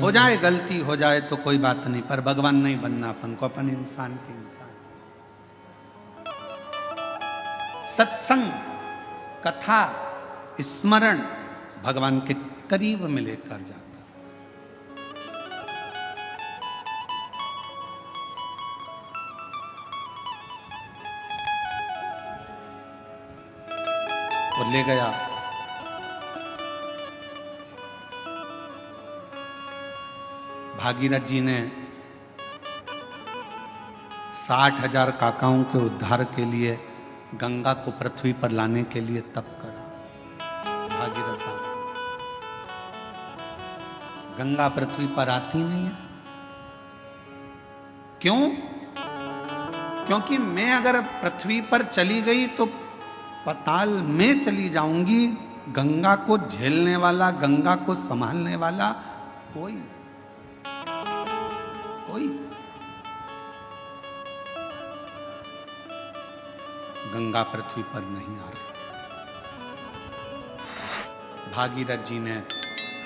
हो जाए गलती हो जाए तो कोई बात नहीं, पर भगवान नहीं बनना अपन को, अपन इंसान के इंसान। सत्संग, कथा, स्मरण भगवान के करीब में लेकर जाता। और ले गया भागीरथ जी ने 60,000 काकाओं के उद्धार के लिए गंगा को पृथ्वी पर लाने के लिए तप करा। भागीरथ बाबा, गंगा पृथ्वी पर आती नहीं है। क्यों? क्योंकि मैं अगर पृथ्वी पर चली गई तो पाताल में चली जाऊंगी। गंगा को झेलने वाला, गंगा को संभालने वाला कोई गंगा पृथ्वी पर नहीं आ रही। भागीरथ जी ने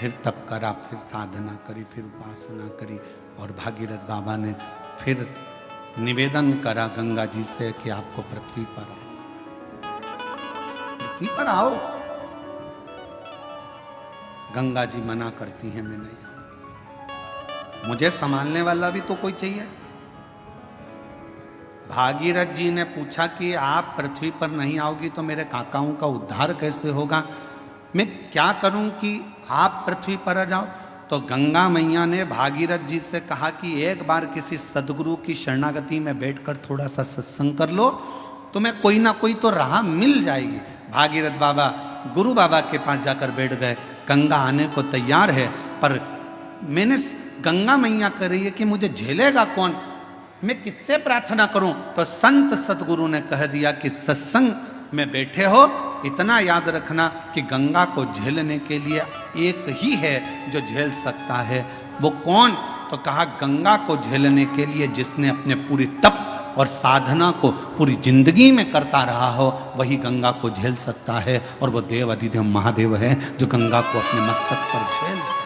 फिर तप करा, फिर साधना करी, फिर उपासना करी, और भागीरथ बाबा ने फिर निवेदन करा गंगा जी से कि आपको पृथ्वी पर आओ, पृथ्वी पर आओ। गंगा जी मना करती हैं, मैं नहीं आऊं, मुझे संभालने वाला भी तो कोई चाहिए। भागीरथ जी ने पूछा कि आप पृथ्वी पर नहीं आओगी तो मेरे काकाओं का उद्धार कैसे होगा? मैं क्या करूं कि आप पृथ्वी पर आ जाओ? तो गंगा मैया ने भागीरथ जी से कहा कि एक बार किसी सदगुरु की शरणागति में बैठकर थोड़ा सा सत्संग कर लो, तुम्हें कोई ना कोई तो राह मिल जाएगी। भागीरथ बाबा गुरु बाबा के पास जाकर बैठ गए। गंगा आने को तैयार है, पर मैंने गंगा मैया कह रही है कि मुझे झेलेगा कौन, मैं किससे प्रार्थना करूं? तो संत सतगुरु ने कह दिया कि सत्संग में बैठे हो, इतना याद रखना कि गंगा को झेलने के लिए एक ही है जो झेल सकता है। वो कौन? तो कहा गंगा को झेलने के लिए जिसने अपने पूरी तप और साधना को पूरी जिंदगी में करता रहा हो, वही गंगा को झेल सकता है। और वो देव अधिदेव महादेव है जो गंगा को अपने मस्तक पर झेल सकता।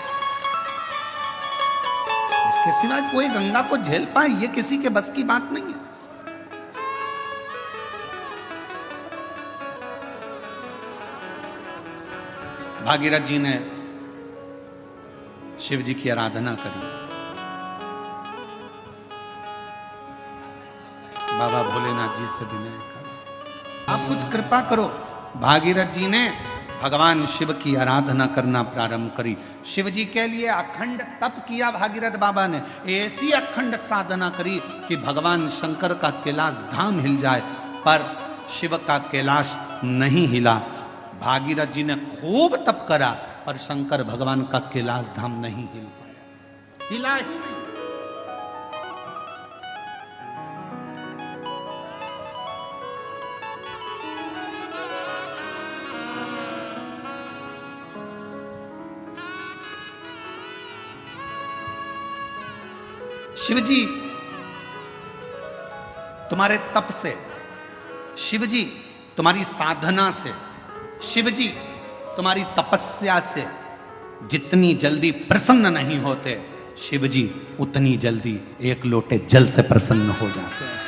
इसके सिवाय कोई गंगा को झेल पाए ये किसी के बस की बात नहीं है। भागीरथ जी ने शिव जी की आराधना करी। बाबा भोलेनाथ जी से विनय करो, आप कुछ कृपा करो। भागीरथ जी ने भगवान शिव की आराधना करना प्रारंभ करी। शिव जी के लिए अखंड तप किया भागीरथ बाबा ने। ऐसी अखंड साधना करी कि भगवान शंकर का कैलाश धाम हिल जाए, पर शिव का कैलाश नहीं हिला। भागीरथ जी ने खूब तप करा, पर शंकर भगवान का कैलाश धाम नहीं हिल पाया, हिला ही नहीं। शिव जी तुम्हारे तप से, शिव जी तुम्हारी साधना से, शिव जी तुम्हारी तपस्या से जितनी जल्दी प्रसन्न नहीं होते, शिव जी उतनी जल्दी एक लोटे जल से प्रसन्न हो जाते हैं।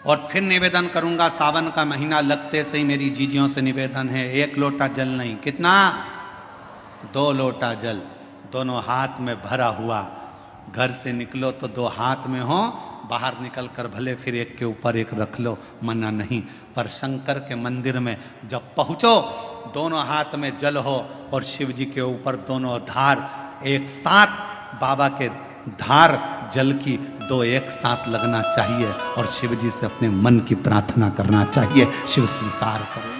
और फिर निवेदन करूंगा, सावन का महीना लगते से ही मेरी जीजियों से निवेदन है, एक लोटा जल नहीं, कितना? 2 लोटा जल, दोनों हाथ में भरा हुआ। घर से निकलो तो 2 हाथ में हो, बाहर निकलकर भले फिर एक के ऊपर एक रख लो, मना नहीं। पर शंकर के मंदिर में जब पहुंचो, दोनों हाथ में जल हो और शिव जी के ऊपर दोनों धार एक साथ, बाबा के धार जल की 2 एक साथ लगना चाहिए और शिव जी से अपने मन की प्रार्थना करना चाहिए। शिव स्वीकार करो।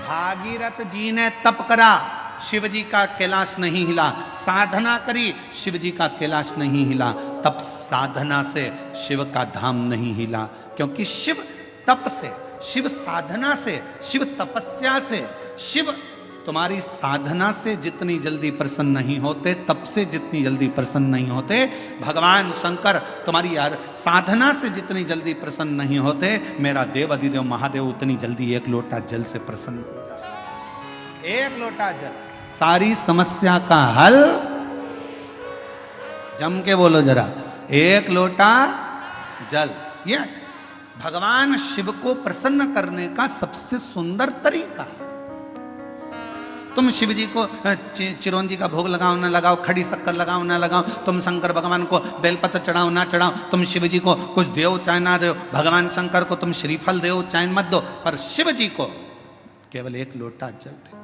भागीरथ जी ने तप करा, शिव जी का कैलाश नहीं हिला। साधना करी, शिव जी का कैलाश नहीं हिला। तप साधना से शिव का धाम नहीं हिला, क्योंकि शिव तप से, शिव साधना से, शिव तपस्या से, शिव तुम्हारी साधना से जितनी जल्दी प्रसन्न नहीं होते, तप से जितनी जल्दी प्रसन्न नहीं होते, भगवान शंकर तुम्हारी साधना से जितनी जल्दी प्रसन्न नहीं होते, मेरा देव अधिदेव महादेव उतनी जल्दी एक लोटा जल से प्रसन्न हो जाता है। एक लोटा जल, सारी समस्या का हल। जम के बोलो जरा, एक लोटा जल। ये भगवान शिव को प्रसन्न करने का सबसे सुंदर तरीका है। तुम शिव जी को चिरौंजी का भोग लगाओ ना लगाओ, खड़ी शक्कर लगाओ ना लगाओ, तुम शंकर भगवान को बेलपत्र चढ़ाओ ना चढ़ाओ, तुम शिव जी को कुछ दो चाहे ना दो, भगवान शंकर को तुम श्रीफल दो चाहे मत दो, पर शिव जी को केवल एक लोटा जल देती।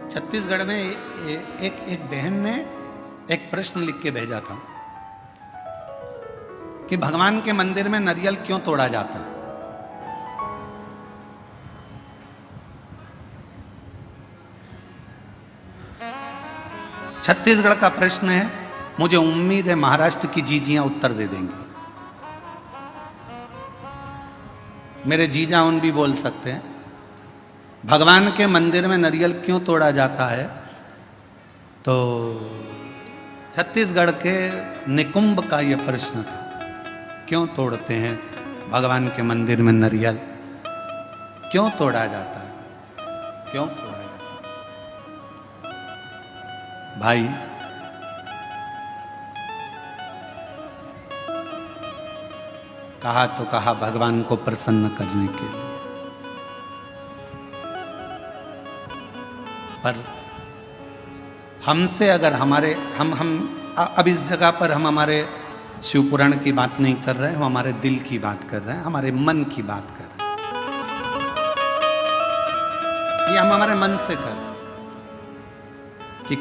छत्तीसगढ़ में एक बहन ने एक प्रश्न लिख के भेजा था कि भगवान के मंदिर में नारियल क्यों तोड़ा जाता है। छत्तीसगढ़ का प्रश्न है, मुझे उम्मीद है महाराष्ट्र की जीजियां उत्तर दे देंगी। मेरे जीजा उन भी बोल सकते हैं, भगवान के मंदिर में नारियल क्यों तोड़ा जाता है। तो छत्तीसगढ़ के निकुंभ का यह प्रश्न था, क्यों तोड़ते हैं भगवान के मंदिर में नारियल, क्यों तोड़ा जाता है, क्यों तोड़ा जाता है। भाई कहा तो कहा भगवान को प्रसन्न करने के लिए, पर हमसे अगर हमारे हम अब इस जगह पर हम हमारे शिव पुराण की बात नहीं कर रहे हैं, हम हमारे दिल की बात कर रहे हैं, हमारे मन की बात कर रहे हैं। ये हम हमारे मन से कर रहे हैं कि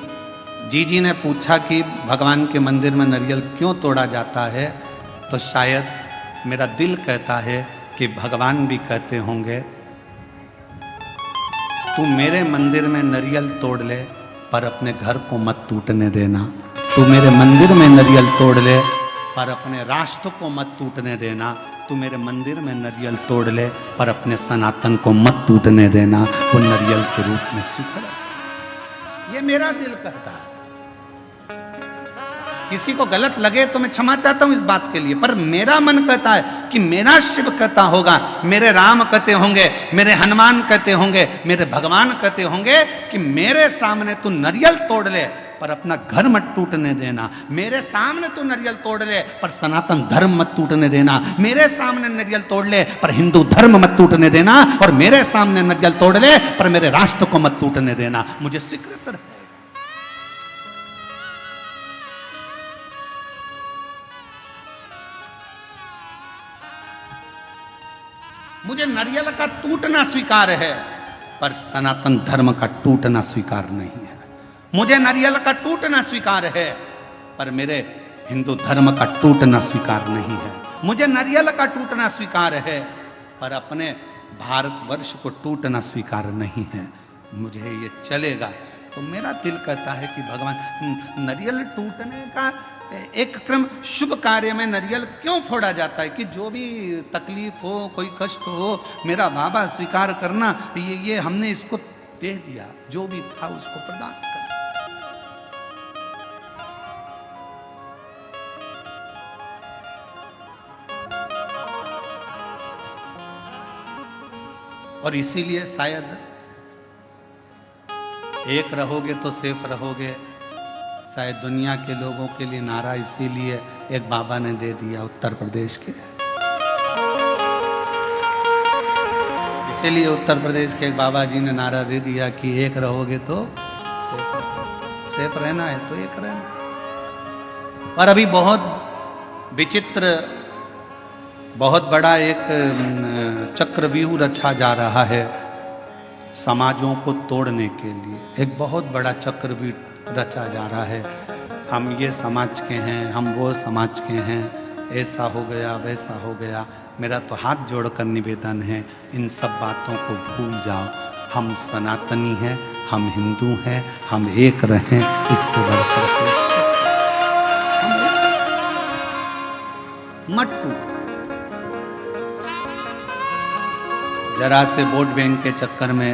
जीजी ने पूछा कि भगवान के मंदिर में नारियल क्यों तोड़ा जाता है, तो शायद मेरा दिल कहता है कि भगवान भी कहते होंगे, तू मेरे मंदिर में नारियल तोड़ ले पर अपने घर को मत टूटने देना। तू मेरे मंदिर में नारियल तोड़ ले पर अपने राष्ट्र को मत टूटने देना। तू मेरे मंदिर में नारियल तोड़ ले पर अपने सनातन को मत टूटने देना। वो नारियल के रूप में स्वीकार। ये मेरा दिल कहता है। किसी को गलत लगे तो मैं क्षमा चाहता हूं इस बात के लिए, पर मेरा मन कहता है कि मेरा शिव कहता होगा, मेरे राम कहते होंगे, मेरे हनुमान कहते होंगे, मेरे भगवान कहते होंगे कि मेरे सामने तू नारियल तोड़ ले पर अपना घर मत टूटने देना। मेरे सामने तू नारियल तोड़ ले पर सनातन धर्म मत टूटने देना। मेरे सामने नारियल तोड़ ले पर हिंदू धर्म मत टूटने देना। और मेरे सामने नारियल तोड़ ले पर मेरे राष्ट्र को मत टूटने देना। मुझे स्वीकृत है। मुझे नारियल का टूटना स्वीकार है पर सनातन धर्म का टूटना स्वीकार नहीं है। मुझे नारियल का टूटना स्वीकार है पर मेरे हिंदू धर्म का टूटना स्वीकार नहीं है। मुझे नारियल का टूटना स्वीकार है पर अपने भारतवर्ष को टूटना स्वीकार नहीं है। मुझे ये चलेगा। तो मेरा दिल कहता है कि भगवान, नारियल टूटने का एक क्रम, शुभ कार्य में नारियल क्यों फोड़ा जाता है कि जो भी तकलीफ हो, कोई कष्ट हो, मेरा बाबा स्वीकार करना, ये हमने इसको दे दिया, जो भी था उसको प्रदान कर। और इसीलिए शायद एक रहोगे तो सेफ रहोगे, शायद दुनिया के लोगों के लिए नारा इसीलिए एक बाबा ने दे दिया उत्तर प्रदेश के। इसीलिए उत्तर प्रदेश के एक बाबा जी ने नारा दे दिया कि एक रहोगे तो सेफ रहना है तो एक रहना। और अभी बहुत विचित्र, बहुत बड़ा एक चक्रव्यूह रचा जा रहा है समाजों को तोड़ने के लिए। एक बहुत बड़ा चक्रव्यूह रचा जा रहा है। हम ये समाज के हैं, हम वो समाज के हैं, ऐसा हो गया वैसा हो गया। मेरा तो हाथ जोड़कर निवेदन है, इन सब बातों को भूल जाओ। हम सनातनी हैं, हम हिंदू हैं, हम एक रहें, इससे बढ़कर मत टूटो। जरा से वोट बैंक के चक्कर में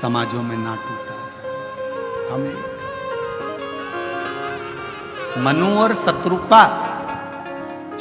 समाजों में ना टूटा जाए। हमें मनु और शत्रुपा।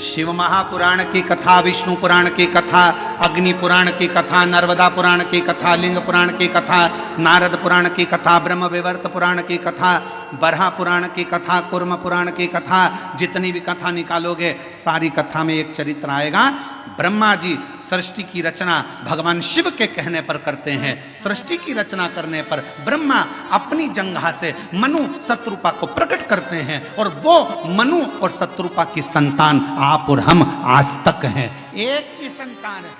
शिव महापुराण की कथा, विष्णु पुराण की कथा, अग्नि पुराण की कथा, नर्मदा पुराण की कथा, लिंग पुराण की कथा, नारद पुराण की कथा, ब्रह्म विवर्त पुराण की कथा, बरहा पुराण की कथा, कुर्म पुराण की कथा, जितनी भी कथा निकालोगे सारी कथा में एक चरित्र आएगा। ब्रह्मा जी सृष्टि की रचना भगवान शिव के कहने पर करते हैं। सृष्टि की रचना करने पर ब्रह्मा अपनी जंघा से मनु शत्रुपा को प्रकट करते हैं और वो मनु और शत्रुपा की संतान आप और हम आज तक हैं। एक ही संतान है,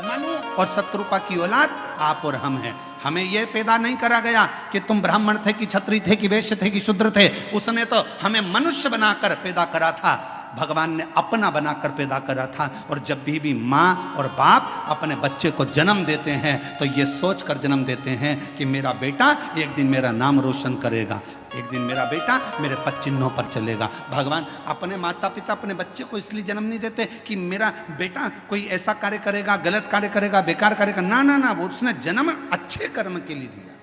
मनु और शत्रुपा की औलाद आप और हम हैं। हमें यह पैदा नहीं करा गया कि तुम ब्राह्मण थे कि क्षत्रिय थे कि वैश्य थे कि शूद्र थे। उसने तो हमें मनुष्य बनाकर पैदा करा था, भगवान ने अपना बनाकर पैदा करा था। और जब भी माँ और बाप अपने बच्चे को जन्म देते हैं तो ये सोच कर जन्म देते हैं कि मेरा बेटा एक दिन मेरा नाम रोशन करेगा, एक दिन मेरा बेटा मेरे पद चिन्हों पर चलेगा। भगवान अपने माता पिता अपने बच्चे को इसलिए जन्म नहीं देते कि मेरा बेटा कोई ऐसा कार्य करेगा, गलत कार्य करेगा, बेकार करेगा। ना ना ना, वो उसने जन्म अच्छे कर्म के लिए दिया,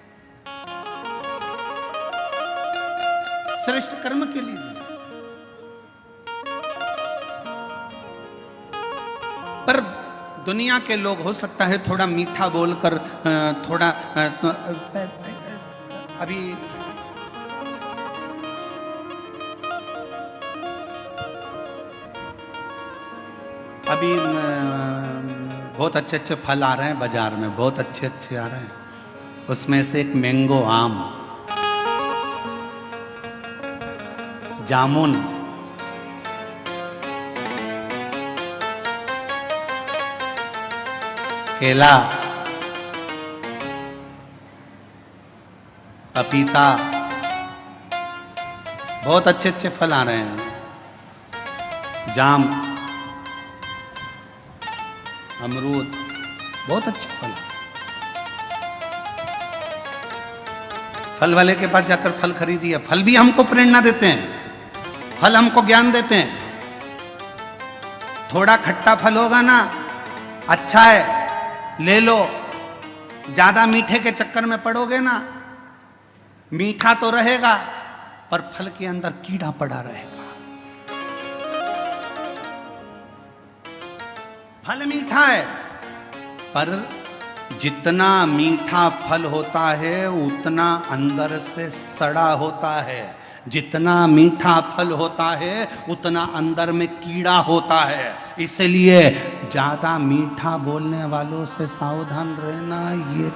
श्रेष्ठ कर्म के लिए दिया। पर दुनिया के लोग हो सकता है थोड़ा मीठा बोलकर थोड़ा अभी बहुत अच्छे अच्छे फल आ रहे हैं बाजार में, बहुत अच्छे अच्छे आ रहे हैं। उसमें से एक मैंगो आम, जामुन, केला, पपीता, बहुत अच्छे अच्छे फल आ रहे हैं। जाम, अमरूद, बहुत अच्छे फल। फल वाले के पास जाकर फल खरीदिए। फल भी हमको प्रेरणा देते हैं, फल हमको ज्ञान देते हैं। थोड़ा खट्टा फल होगा ना, अच्छा है ले लो। ज्यादा मीठे के चक्कर में पड़ोगे ना, मीठा तो रहेगा पर फल के अंदर कीड़ा पड़ा रहेगा। फल मीठा है पर जितना मीठा फल होता है उतना अंदर से सड़ा होता है। जितना मीठा फल होता है उतना अंदर में कीड़ा होता है। इसलिए ज्यादा मीठा बोलने वालों से सावधान रहना। ये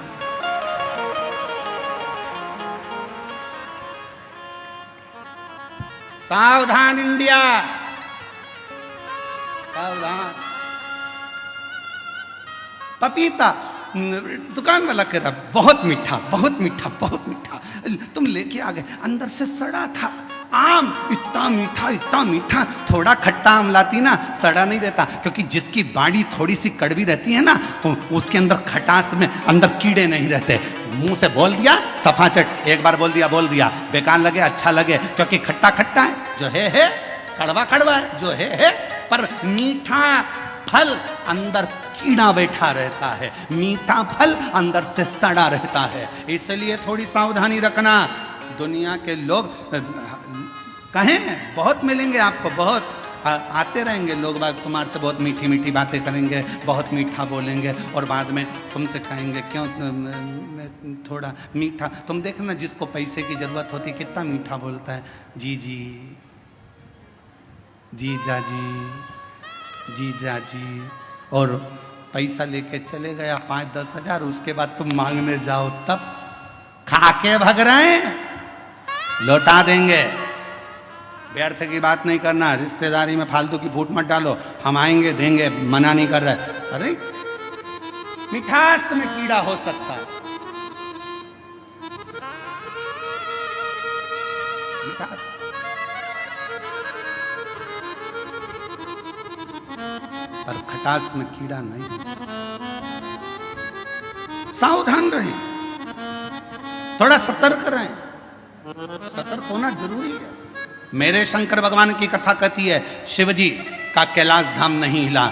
सावधान इंडिया, सावधान। पपीता दुकान वाला कह रहा बहुत मीठा, बहुत मीठा, बहुत मीठा। तुम लेके आ गए, अंदर से सड़ा था। आम इतना मीठा, इतना मीठा। थोड़ा खट्टा आम लाती ना, सड़ा नहीं देता, क्योंकि जिसकी बाड़ी थोड़ी सी कड़वी रहती है ना, तो उसके अंदर खटास में अंदर कीड़े नहीं रहते। मुंह से बोल दिया सफाचट, एक बार बोल दिया, बेकार लगे अच्छा लगे, क्योंकि खट्टा खट्टा है, जो है कड़वा कड़वा है, जो है। पर मीठा फल अंदर कीड़ा बैठा रहता है, मीठा फल अंदर से सड़ा रहता है। इसलिए थोड़ी सावधानी रखना। दुनिया के लोग कहें बहुत मिलेंगे आपको, बहुत आते रहेंगे लोग बाग, तुम्हारे से बहुत मीठी मीठी बातें करेंगे, बहुत मीठा बोलेंगे और बाद में तुमसे कहेंगे क्यों थोड़ा मीठा। तुम देखना जिसको पैसे की जरूरत होती कितना मीठा बोलता है। जी जी, जीजा जी, जीजा जी। और पैसा लेके चले गया 5-10 हजार, उसके बाद तुम मांगने जाओ तब खा के भग रहे हैं, लौटा देंगे। व्यर्थ की बात नहीं करना, रिश्तेदारी में फालतू की फूट मत डालो। हम आएंगे देंगे, मना नहीं कर रहे। अरे मिठास में कीड़ा हो सकता है, मिठास। पर खटास में कीड़ा नहीं हो सकता। सावधान रहें, थोड़ा सतर्क रहें। सतर्क होना जरूरी है। मेरे शंकर भगवान की कथा कहती है शिवजी का कैलाश धाम नहीं हिला।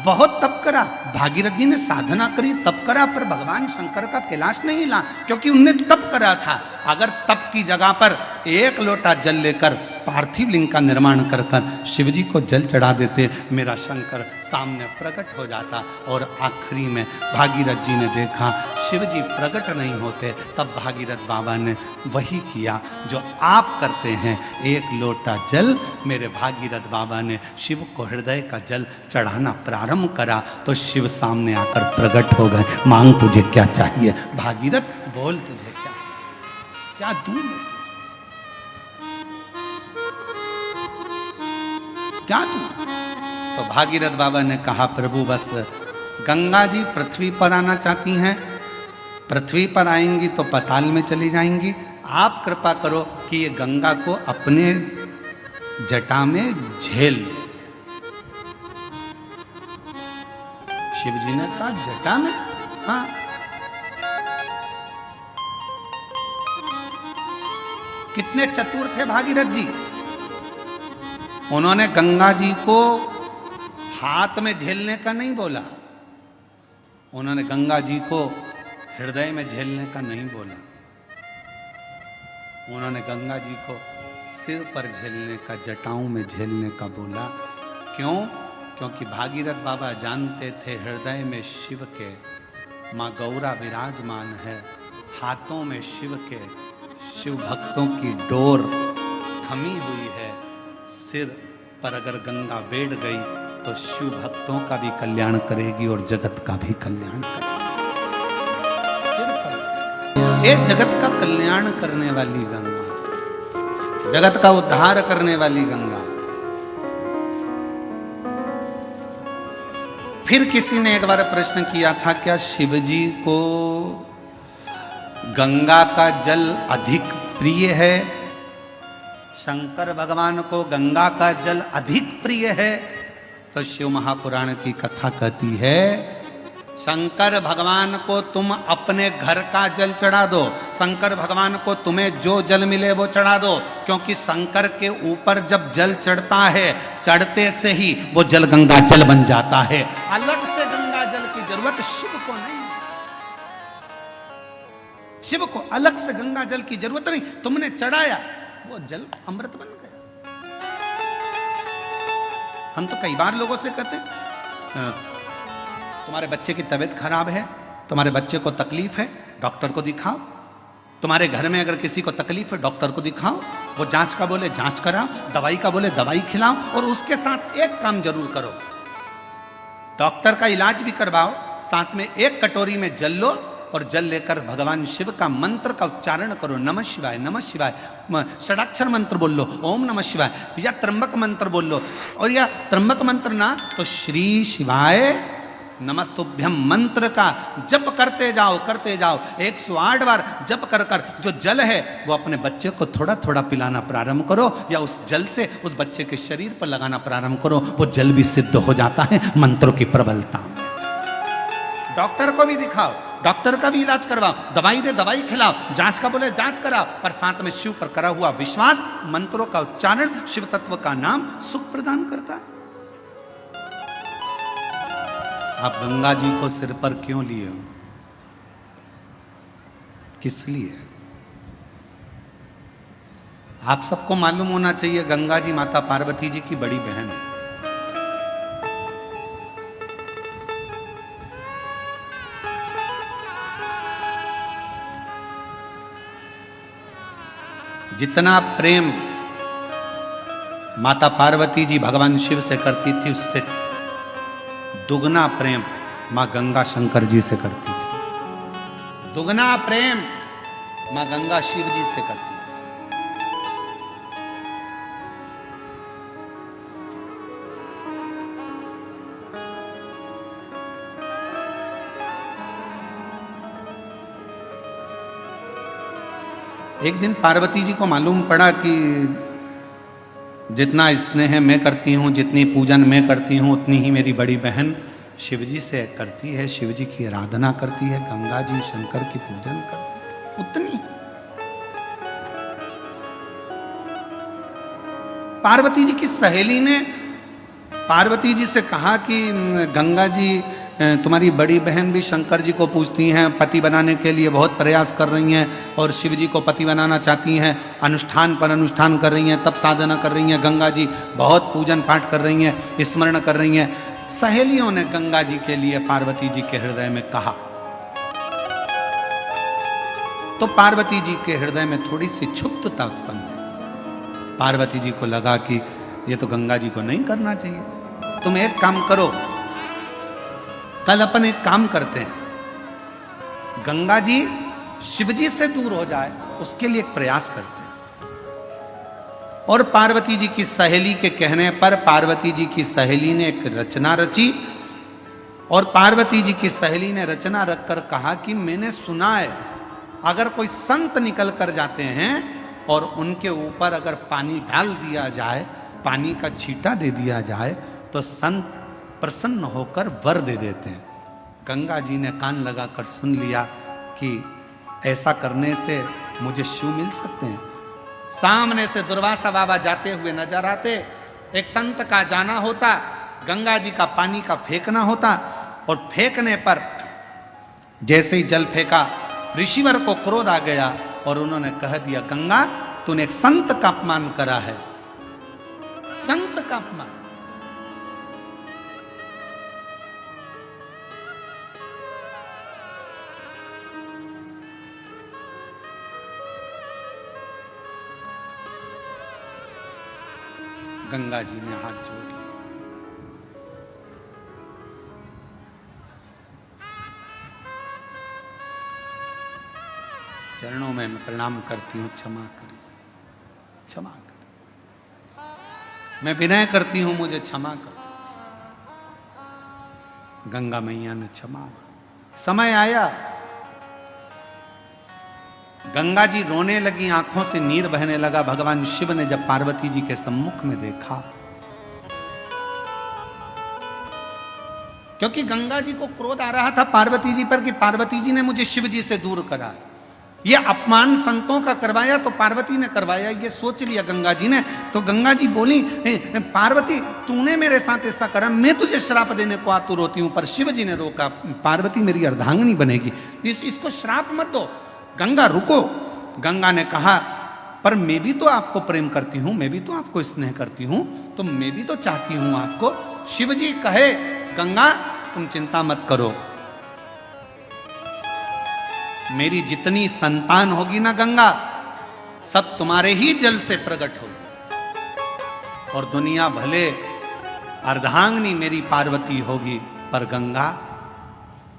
बहुत तप करा, भागीरथ जी ने साधना करी, तप करा, पर भगवान शंकर का कैलाश नहीं हिला, क्योंकि उनने तप करा था। अगर तप की जगह पर एक लोटा जल लेकर पार्थिव लिंग का निर्माण कर कर शिव जी को जल चढ़ा देते, मेरा शंकर सामने प्रकट हो जाता। और आखिरी में भागीरथ जी ने देखा शिव जी प्रकट नहीं होते, तब भागीरथ बाबा ने वही किया जो आप करते हैं। एक लोटा जल मेरे भागीरथ बाबा ने शिव को हृदय का जल चढ़ाना प्रारंभ करा तो शिव सामने आकर प्रकट हो गए। मांग तुझे क्या चाहिए भागीरथ, बोल तुझे क्या दूं मैं, क्या दूं? तो भागीरथ बाबा ने कहा प्रभु बस गंगा जी पृथ्वी पर आना चाहती हैं, पृथ्वी पर आएंगी तो पाताल में चली जाएंगी, आप कृपा करो कि ये गंगा को अपने जटा में झेल। शिव जी ने कहा जटा में? हाँ। कितने चतुर थे भागीरथ जी, उन्होंने गंगा जी को हाथ में झेलने का नहीं बोला, उन्होंने गंगा जी को हृदय में झेलने का नहीं बोला, उन्होंने गंगा जी को सिर पर झेलने का, जटाओं में झेलने का बोला। क्यों? क्योंकि भागीरथ बाबा जानते थे हृदय में शिव के माँ गौरा विराजमान है, हाथों में शिव के शिव भक्तों की डोर थमी हुई है, सिर पर अगर गंगा बैठ गई तो शिव भक्तों का भी कल्याण करेगी और जगत का भी कल्याण करेगी। सिर पर ये जगत का कल्याण करने वाली गंगा, जगत का उद्धार करने वाली गंगा। फिर किसी ने एक बार प्रश्न किया था क्या शिव जी को गंगा का जल अधिक प्रिय है? शंकर भगवान को गंगा का जल अधिक प्रिय है? तो शिव महापुराण की कथा कहती है शंकर भगवान को तुम अपने घर का जल चढ़ा दो, शंकर भगवान को तुम्हें जो जल मिले वो चढ़ा दो, क्योंकि शंकर के ऊपर जब जल चढ़ता है चढ़ते से ही वो जल गंगा जल बन जाता है। अलग से गंगा जल की जरूरत शिव को नहीं, शिव को अलग से गंगा जल की जरूरत नहीं, तुमने चढ़ाया वो जल अमृत बन गया। हम तो कई बार लोगों से कहते तुम्हारे बच्चे की तबीयत खराब है, तुम्हारे बच्चे को तकलीफ है, डॉक्टर को दिखाओ। तुम्हारे घर में अगर किसी को तकलीफ है डॉक्टर को दिखाओ, वो जांच का बोले जांच कराओ, दवाई का बोले दवाई खिलाओ, और उसके साथ एक काम जरूर करो, डॉक्टर का इलाज भी करवाओ, साथ में एक कटोरी में जल लो और जल लेकर भगवान शिव का मंत्र का उच्चारण करो, नमः शिवाय नमः शिवाय, षडाक्षर मंत्र बोल लो, ओम नमः शिवाय, या त्र्यंबक मंत्र बोल लो, और या त्र्यंबक मंत्र ना तो श्री शिवाय नमस्तुभ्यम मंत्र का जप करते जाओ 108 बार जप कर कर जो जल है वो अपने बच्चे को थोड़ा थोड़ा पिलाना प्रारंभ करो, या उस जल से उस बच्चे के शरीर पर लगाना प्रारंभ करो, वो जल भी सिद्ध हो जाता है मंत्रों की प्रबलता में। डॉक्टर को भी दिखाओ, डॉक्टर का भी इलाज करवाओ, दवाई दे दवाई खिलाओ, जांच का बोले जांच कराओ, पर साथ में शिव पर करा हुआ विश्वास, मंत्रों का उच्चारण, शिव तत्व का नाम सुख प्रदान करता है। आप गंगा जी को सिर पर क्यों लिए? किस लिए? आप सबको मालूम होना चाहिए गंगा जी माता पार्वती जी की बड़ी बहन है। जितना प्रेम माता पार्वती जी भगवान शिव से करती थी उससे दुगना प्रेम मां गंगा शंकर जी से करती थी, दुगना प्रेम मां गंगा शिव जी से करती थी। एक दिन पार्वती जी को मालूम पड़ा कि जितना स्नेह मैं करती हूँ, जितनी पूजन मैं करती हूँ, उतनी ही मेरी बड़ी बहन शिव जी से करती है, शिव जी की आराधना करती है, गंगा जी शंकर की पूजन करती है, उतनी। पार्वती जी की सहेली ने पार्वती जी से कहा कि गंगा जी तुम्हारी बड़ी बहन भी शंकर जी को पूजती हैं, पति बनाने के लिए बहुत प्रयास कर रही हैं और शिव जी को पति बनाना चाहती हैं, अनुष्ठान पर अनुष्ठान कर रही हैं, तप साधना कर रही हैं, गंगा जी बहुत पूजन पाठ कर रही हैं, स्मरण कर रही हैं। सहेलियों ने गंगा जी के लिए पार्वती जी के हृदय में कहा, तो पार्वती जी के हृदय में थोड़ी सी क्षुब्धता उत्पन्न हुई। पार्वती जी को लगा कि ये तो गंगा जी को नहीं करना चाहिए, तुम एक काम करो, कल अपन एक काम करते हैं, गंगा जी शिव जी से दूर हो जाए उसके लिए एक प्रयास करते हैं। और पार्वती जी की सहेली के कहने पर पार्वती जी की सहेली ने एक रचना रची और पार्वती जी की सहेली ने रचना रखकर कहा कि मैंने सुना है अगर कोई संत निकल कर जाते हैं और उनके ऊपर अगर पानी डाल दिया जाए, पानी का छींटा दे दिया जाए तो संत प्रसन्न होकर वर दे देते हैं। गंगा जी ने कान लगाकर सुन लिया कि ऐसा करने से मुझे शिव मिल सकते हैं। सामने से दुर्वासा बाबा जाते हुए नजर आते, एक संत का जाना होता, गंगा जी का पानी का फेंकना होता और फेंकने पर जैसे ही जल फेंका ऋषिवर को क्रोध आ गया और उन्होंने कह दिया, गंगा तूने एक संत का अपमान करा है, संत का अपमान। गंगा जी ने हाथ जोड़ लिया, चरणों में मैं प्रणाम करती हूं, क्षमा करिए, क्षमा करिए, मैं विनय करती हूं, मुझे क्षमा कर। गंगा मैया ने क्षमा। समय आया, गंगा जी रोने लगी, आंखों से नीर बहने लगा। भगवान शिव ने जब पार्वती जी के सम्मुख में देखा, क्योंकि गंगा जी को क्रोध आ रहा था पार्वती जी पर कि पार्वती जी ने मुझे शिव जी से दूर करा, ये अपमान संतों का करवाया तो पार्वती ने करवाया, ये सोच लिया गंगा जी ने। तो गंगा जी बोली, पार्वती तूने मेरे साथ ऐसा करा, मैं तुझे श्राप देने को आतुर होती हूं। पर शिव जी ने रोका, पार्वती मेरी अर्धांगिनी बनेगी, इसको श्राप मत दो। गंगा रुको। गंगा ने कहा, पर मैं भी तो आपको प्रेम करती हूं, मैं भी तो आपको स्नेह करती हूं, तो मैं भी तो चाहती हूं आपको। शिव जी कहे, गंगा तुम चिंता मत करो, मेरी जितनी संतान होगी ना गंगा, सब तुम्हारे ही जल से प्रकट होगी और दुनिया भले अर्धांगिनी मेरी पार्वती होगी, पर गंगा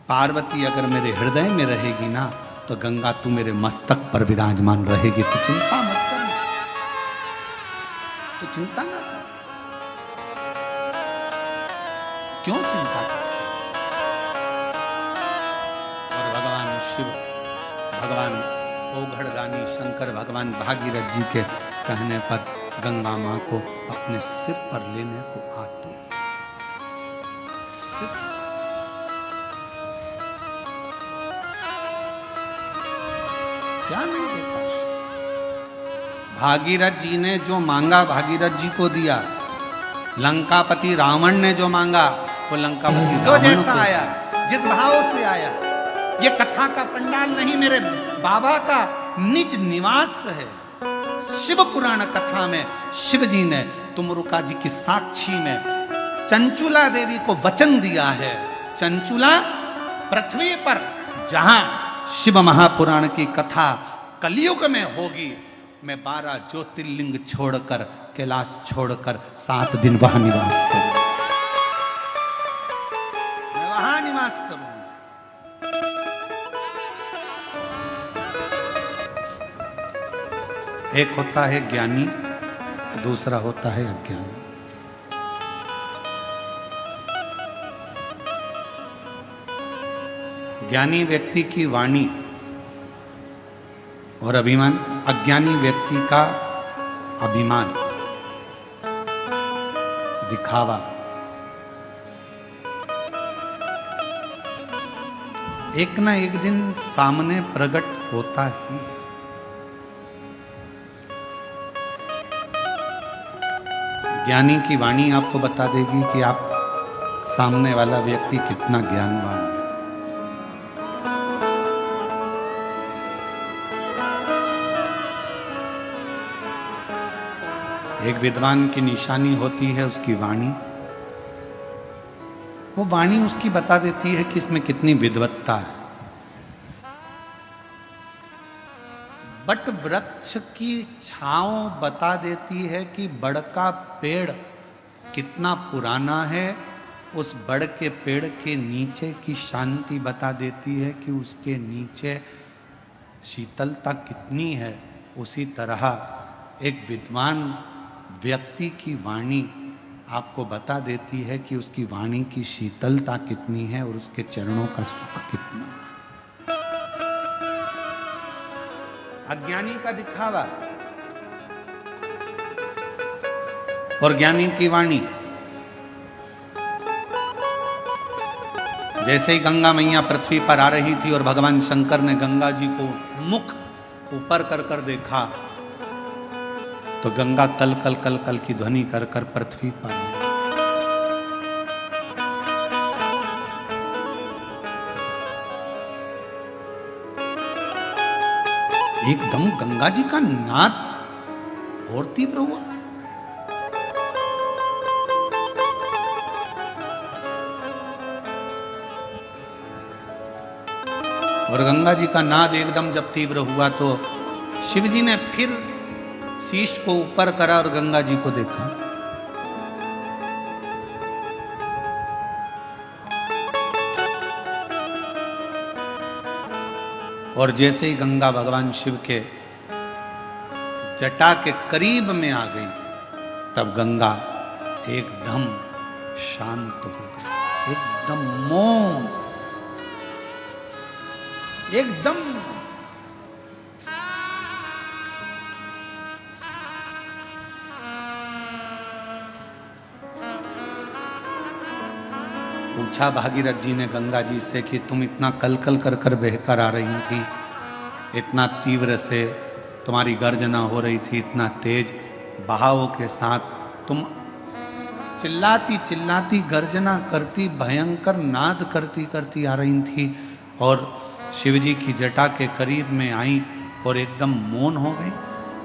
पार्वती अगर मेरे हृदय में रहेगी ना तो गंगा तू मेरे मस्तक पर विराजमान रहेगी। तू चिंता मत कर, तू चिंता ना कर। क्यों चिंता कर? और भगवान शिव, भगवान ओघड़ रानी शंकर, भगवान भागीरथ जी के कहने पर गंगा मां को अपने सिर पर लेने को आतुर। क्या नहीं देता? भागीरथ जी ने जो मांगा भागीरथ जी को दिया। लंकापति रावण ने जो मांगा वो लंकापति जो जैसा आया, जिस भाव से आया। ये कथा का पंडाल नहीं, मेरे बाबा का निज निवास है। शिव पुराण कथा में शिव जी ने तुमरुका जी की साक्षी में चंचुला देवी को वचन दिया है। चंचुला पृथ्वी पर जहां शिव महापुराण की कथा कलयुग में होगी, मैं 12 ज्योतिर्लिंग छोड़कर, कैलाश छोड़कर 7 दिन वहां निवास करूंगा, मैं वहां निवास करूंगा। एक होता है ज्ञानी, दूसरा होता है अज्ञानी। ज्ञानी व्यक्ति की वाणी और अभिमान, अज्ञानी व्यक्ति का अभिमान, दिखावा। एक ना एक दिन सामने प्रकट होता ही है। ज्ञानी की वाणी आपको बता देगी कि आप सामने वाला व्यक्ति कितना ज्ञानवान है। एक विद्वान की निशानी होती है उसकी वाणी। वो वाणी उसकी बता देती है कि इसमें कितनी विद्वत्ता है। बट वृक्ष की छांव बता देती है कि बड़ का पेड़ कितना पुराना है। उस बड़ के पेड़ के नीचे की शांति बता देती है कि उसके नीचे शीतलता कितनी है। उसी तरह एक विद्वान व्यक्ति की वाणी आपको बता देती है कि उसकी वाणी की शीतलता कितनी है और उसके चरणों का सुख कितना है। अज्ञानी का दिखावा और ज्ञानी की वाणी। जैसे ही गंगा मैया पृथ्वी पर आ रही थी और भगवान शंकर ने गंगा जी को मुख ऊपर कर कर देखा तो गंगा कल कल कल कल की ध्वनि कर कर पृथ्वी पर एकदम गंगा जी का नाद और तीव्र हुआ। और गंगा जी का नाद एकदम जब तीव्र हुआ तो शिव जी ने फिर शीश को ऊपर करा और गंगा जी को देखा। और जैसे ही गंगा भगवान शिव के जटा के करीब में आ गई तब गंगा एकदम शांत हो गई, एकदम मौन, एकदम पूछा भागीरथ जी ने गंगा जी से कि तुम इतना कल कल कर कर बहकर आ रही थी, इतना तीव्र से तुम्हारी गर्जना हो रही थी, इतना तेज बहाव के साथ तुम चिल्लाती चिल्लाती गर्जना करती भयंकर नाद करती करती आ रही थी और शिवजी की जटा के करीब में आई और एकदम मौन हो गई।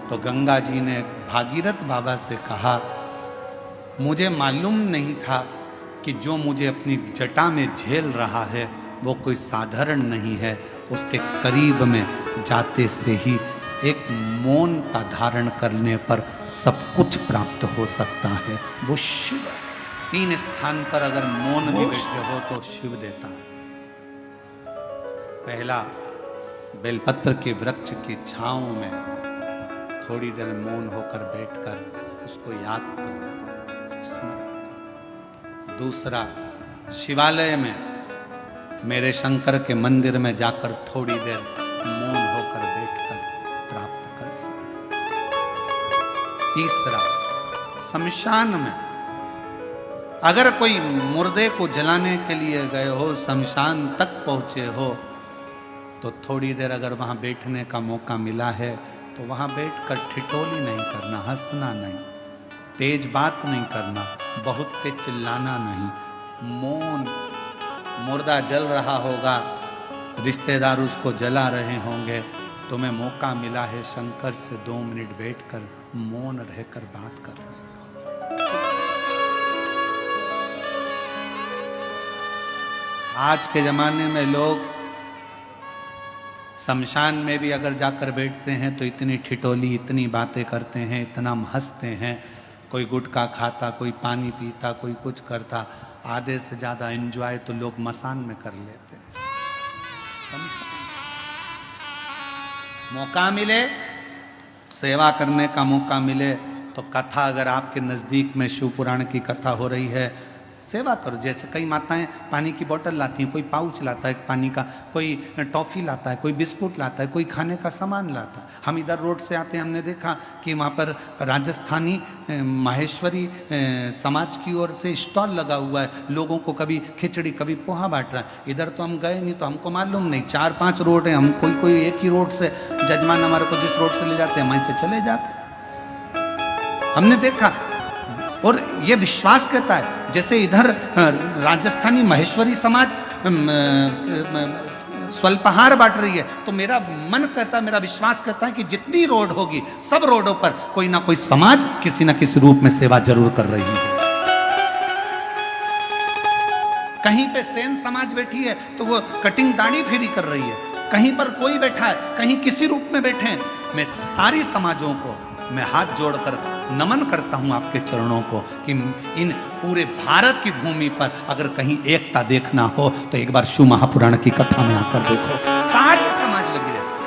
तो गंगा जी ने भागीरथ बाबा से कहा, मुझे मालूम नहीं था कि जो मुझे अपनी जटा में झेल रहा है वो कोई साधारण नहीं है। उसके करीब में जाते से ही एक मौनता धारण करने पर सब कुछ प्राप्त हो सकता है। वो शिव है। 3 स्थान पर अगर मौन भी बैठे हो तो शिव देता है। पहला, बेलपत्र के वृक्ष की छांव में थोड़ी देर मौन होकर बैठकर उसको याद करो, स्मरण करो। दूसरा, शिवालय में मेरे शंकर के मंदिर में जाकर थोड़ी देर मौन होकर बैठकर प्राप्त कर सकते। तीसरा, शमशान में अगर कोई मुर्दे को जलाने के लिए गए हो, शमशान तक पहुंचे हो, तो थोड़ी देर अगर वहां बैठने का मौका मिला है तो वहां बैठकर ठिठोली नहीं करना, हंसना नहीं, तेज बात नहीं करना, बहुत तेज चिल्लाना नहीं, मौन। मुर्दा जल रहा होगा, रिश्तेदार उसको जला रहे होंगे, तुम्हें मौका मिला है शंकर से 2 मिनट बैठकर मौन रहकर बात करने का। आज के जमाने में लोग शमशान में भी अगर जाकर बैठते हैं तो इतनी ठिठोली, इतनी बातें करते हैं, इतना हंसते हैं। कोई गुटखा खाता, कोई पानी पीता, कोई कुछ करता। आधे से ज़्यादा एंजॉय तो लोग मसान में कर लेते हैं। मौका मिले, सेवा करने का मौका मिले तो कथा, अगर आपके नज़दीक में शिव पुराण की कथा हो रही है, सेवा करो। जैसे कई माताएं पानी की बोतल लाती हैं, कोई पाउच लाता है पानी का, कोई टॉफ़ी लाता है, कोई बिस्कुट लाता है, कोई खाने का सामान लाता है। हम इधर रोड से आते हैं, हमने देखा कि वहाँ पर राजस्थानी माहेश्वरी समाज की ओर से स्टॉल लगा हुआ है। लोगों को कभी खिचड़ी कभी पोहा बांट रहा है। इधर तो हम गए नहीं तो हमको मालूम नहीं। 4-5 रोड है, हम कोई एक ही रोड से, जजमान हमारे को जिस रोड से ले जाते हैं वहीं से चले जाते हैं। हमने देखा और ये विश्वास कहता है, जैसे इधर राजस्थानी महेश्वरी समाज स्वल्पहार बांट रही है, तो मेरा मन कहता है, मेरा विश्वास कहता है कि जितनी रोड होगी सब रोडों पर कोई ना कोई समाज किसी ना किसी रूप में सेवा जरूर कर रही है। कहीं पे सेन समाज बैठी है तो वो कटिंग दाढ़ी फ्री कर रही है, कहीं पर कोई बैठा है, कहीं किसी रूप में बैठे हैं। मैं सारी समाजों को मैं हाथ जोड़कर नमन करता हूं आपके चरणों को कि इन पूरे भारत की भूमि पर अगर कहीं एकता देखना हो तो एक बार शिव महापुराण की कथा में आकर देखो, सारे समाज लगे रहते।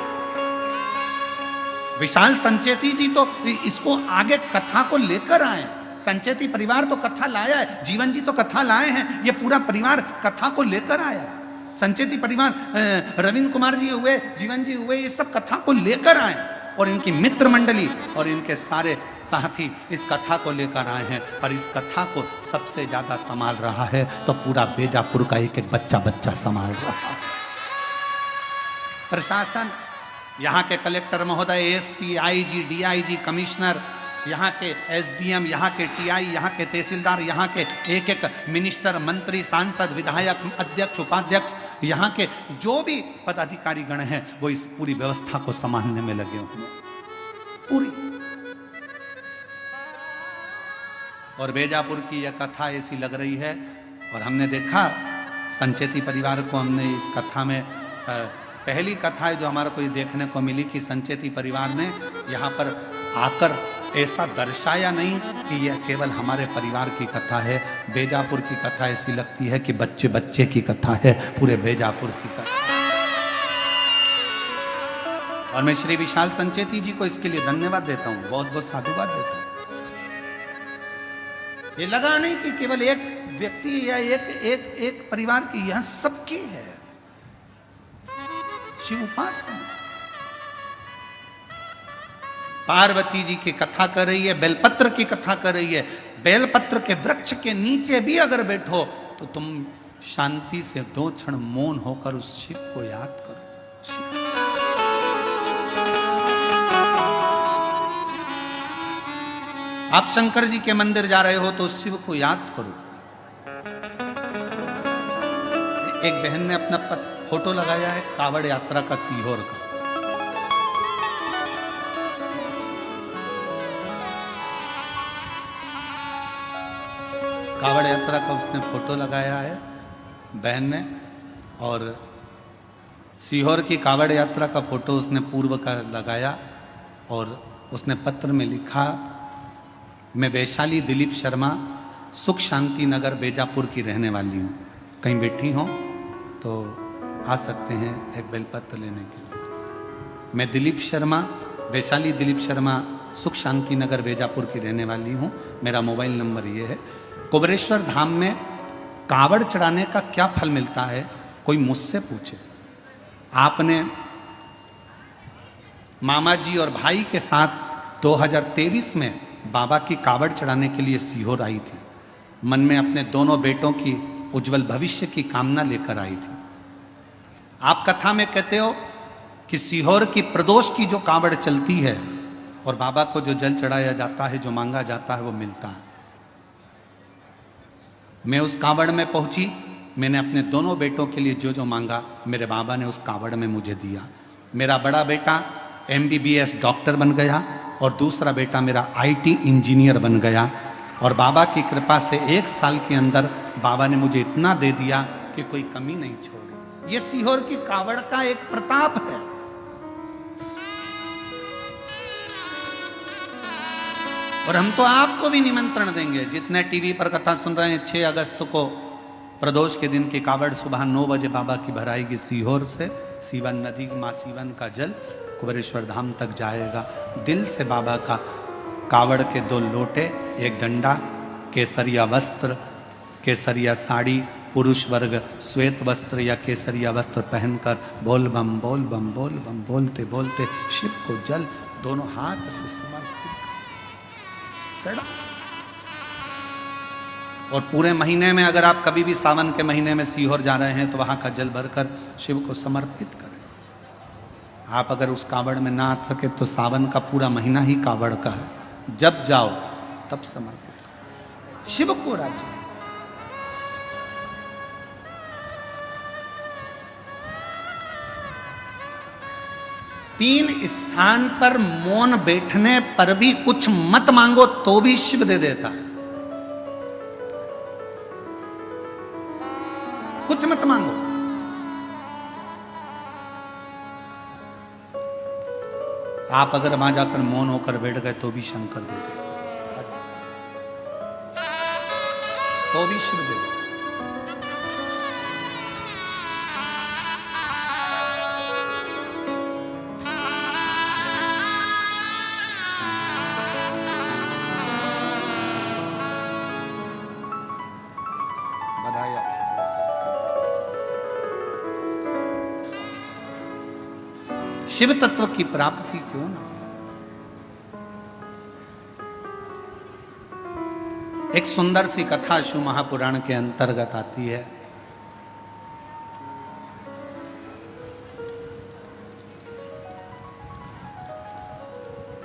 विशाल संचेती जी तो इसको आगे कथा को लेकर आए, संचेती परिवार तो कथा लाया है, जीवन जी तो कथा लाए हैं, ये पूरा परिवार कथा को लेकर आया। संचेती परिवार रविंद्र कुमार जी हुए, जीवन जी हुए, ये सब कथा को लेकर आए और इनकी मित्र मंडली और इनके सारे साथी इस कथा को लेकर आए हैं। और इस कथा को सबसे ज्यादा संभाल रहा है तो पूरा बेजापुर का एक एक बच्चा बच्चा संभाल रहा है। प्रशासन, यहाँ के कलेक्टर महोदय, एसपी, आईजी, डीआईजी, कमिश्नर, यहाँ के एसडीएम, यहाँ के टीआई, यहाँ के तहसीलदार, यहाँ के एक एक मिनिस्टर, मंत्री, सांसद, विधायक, अध्यक्ष, उपाध्यक्ष, यहाँ के जो भी पदाधिकारी गण हैं वो इस पूरी व्यवस्था को संभालने में लगे हुए पूरी। और बेजापुर की यह कथा ऐसी लग रही है, और हमने देखा संचेती परिवार को, हमने इस कथा में पहली कथा है जो हमारे को ये देखने को मिली कि संचेती परिवार ने यहाँ पर आकर ऐसा दर्शाया नहीं कि यह केवल हमारे परिवार की कथा है। बेजापुर की कथा ऐसी लगती है कि बच्चे बच्चे की कथा है, पूरे बेजापुर की कथा। और मैं श्री विशाल संचेती जी को इसके लिए धन्यवाद देता हूं, बहुत बहुत साधुवाद देता हूं। ये लगा नहीं कि केवल एक व्यक्ति या एक परिवार की, यह सबकी है शिव उपासना। पार्वती जी की कथा कर रही है, बेलपत्र की कथा कर रही है। बेलपत्र के वृक्ष के नीचे भी अगर बैठो तो तुम शांति से 2 क्षण मौन होकर उस शिव को याद करो। आप शंकर जी के मंदिर जा रहे हो तो उस शिव को याद करो। एक बहन ने अपना फोटो लगाया है कावड़ यात्रा का, सीहोर का। कावड़ यात्रा का उसने फोटो लगाया है बहन ने, और सीहोर की कावड़ यात्रा का फोटो उसने पूर्व का लगाया, और उसने पत्र में लिखा, मैं वैशाली दिलीप शर्मा, सुख शांति नगर बेजापुर की रहने वाली हूँ। कहीं बैठी हो तो आ सकते हैं एक बेलपत्र लेने के लिए। मैं दिलीप शर्मा, वैशाली दिलीप शर्मा, सुख शांति नगर बेजापुर की रहने वाली हूँ। मेरा मोबाइल नंबर ये है। कुबेरेश्वर धाम में कावड़ चढ़ाने का क्या फल मिलता है, कोई मुझसे पूछे। आपने मामा जी और भाई के साथ 2023 में बाबा की कावड़ चढ़ाने के लिए सीहोर आई थी। मन में अपने दोनों बेटों की उज्जवल भविष्य की कामना लेकर आई थी। आप कथा में कहते हो कि सीहोर की प्रदोष की जो कावड़ चलती है और बाबा को जो जल चढ़ाया जाता है, जो मांगा जाता है वो मिलता है। मैं उस कावड़ में पहुंची, मैंने अपने दोनों बेटों के लिए जो जो मांगा मेरे बाबा ने उस कावड़ में मुझे दिया। मेरा बड़ा बेटा MBBS डॉक्टर बन गया और दूसरा बेटा मेरा IT इंजीनियर बन गया। और बाबा की कृपा से 1 साल के अंदर बाबा ने मुझे इतना दे दिया कि कोई कमी नहीं छोड़ी। ये सीहोर की कावड़ का एक प्रताप है। और हम तो आपको भी निमंत्रण देंगे, जितने टीवी पर कथा सुन रहे हैं, 6 अगस्त को प्रदोष के दिन की कावड़ सुबह 9 बजे बाबा की भराएगी सीहोर से। सीवन नदी, माँ सीवन का जल कुबेरेश्वर धाम तक जाएगा। दिल से बाबा का कावड़ के 2 लोटे, 1 डंडा, केसरिया वस्त्र, केसरिया साड़ी, पुरुष वर्ग श्वेत वस्त्र या केसरिया वस्त्र पहनकर बोल बम बोल बम बोल बम बोलते बोलते शिव को जल दोनों हाथ से समर्पित चढ़ा। और पूरे महीने में अगर आप कभी भी सावन के महीने में सीहोर जा रहे हैं तो वहां का जल भरकर शिव को समर्पित करें। आप अगर उस कावड़ में ना आ सके तो सावन का पूरा महीना ही कावड़ का है, जब जाओ तब समर्पित करो। शिव को राज्य। तीन स्थान पर मौन बैठने पर भी कुछ मत मांगो तो भी शिव दे देता है। कुछ मत मांगो। आप अगर वहां जाकर मौन होकर बैठ गए तो भी शंकर दे देगा, तो भी शिव दे देगा। शिव तत्व की प्राप्ति क्यों ना। एक सुंदर सी कथा शिव महापुराण के अंतर्गत आती है।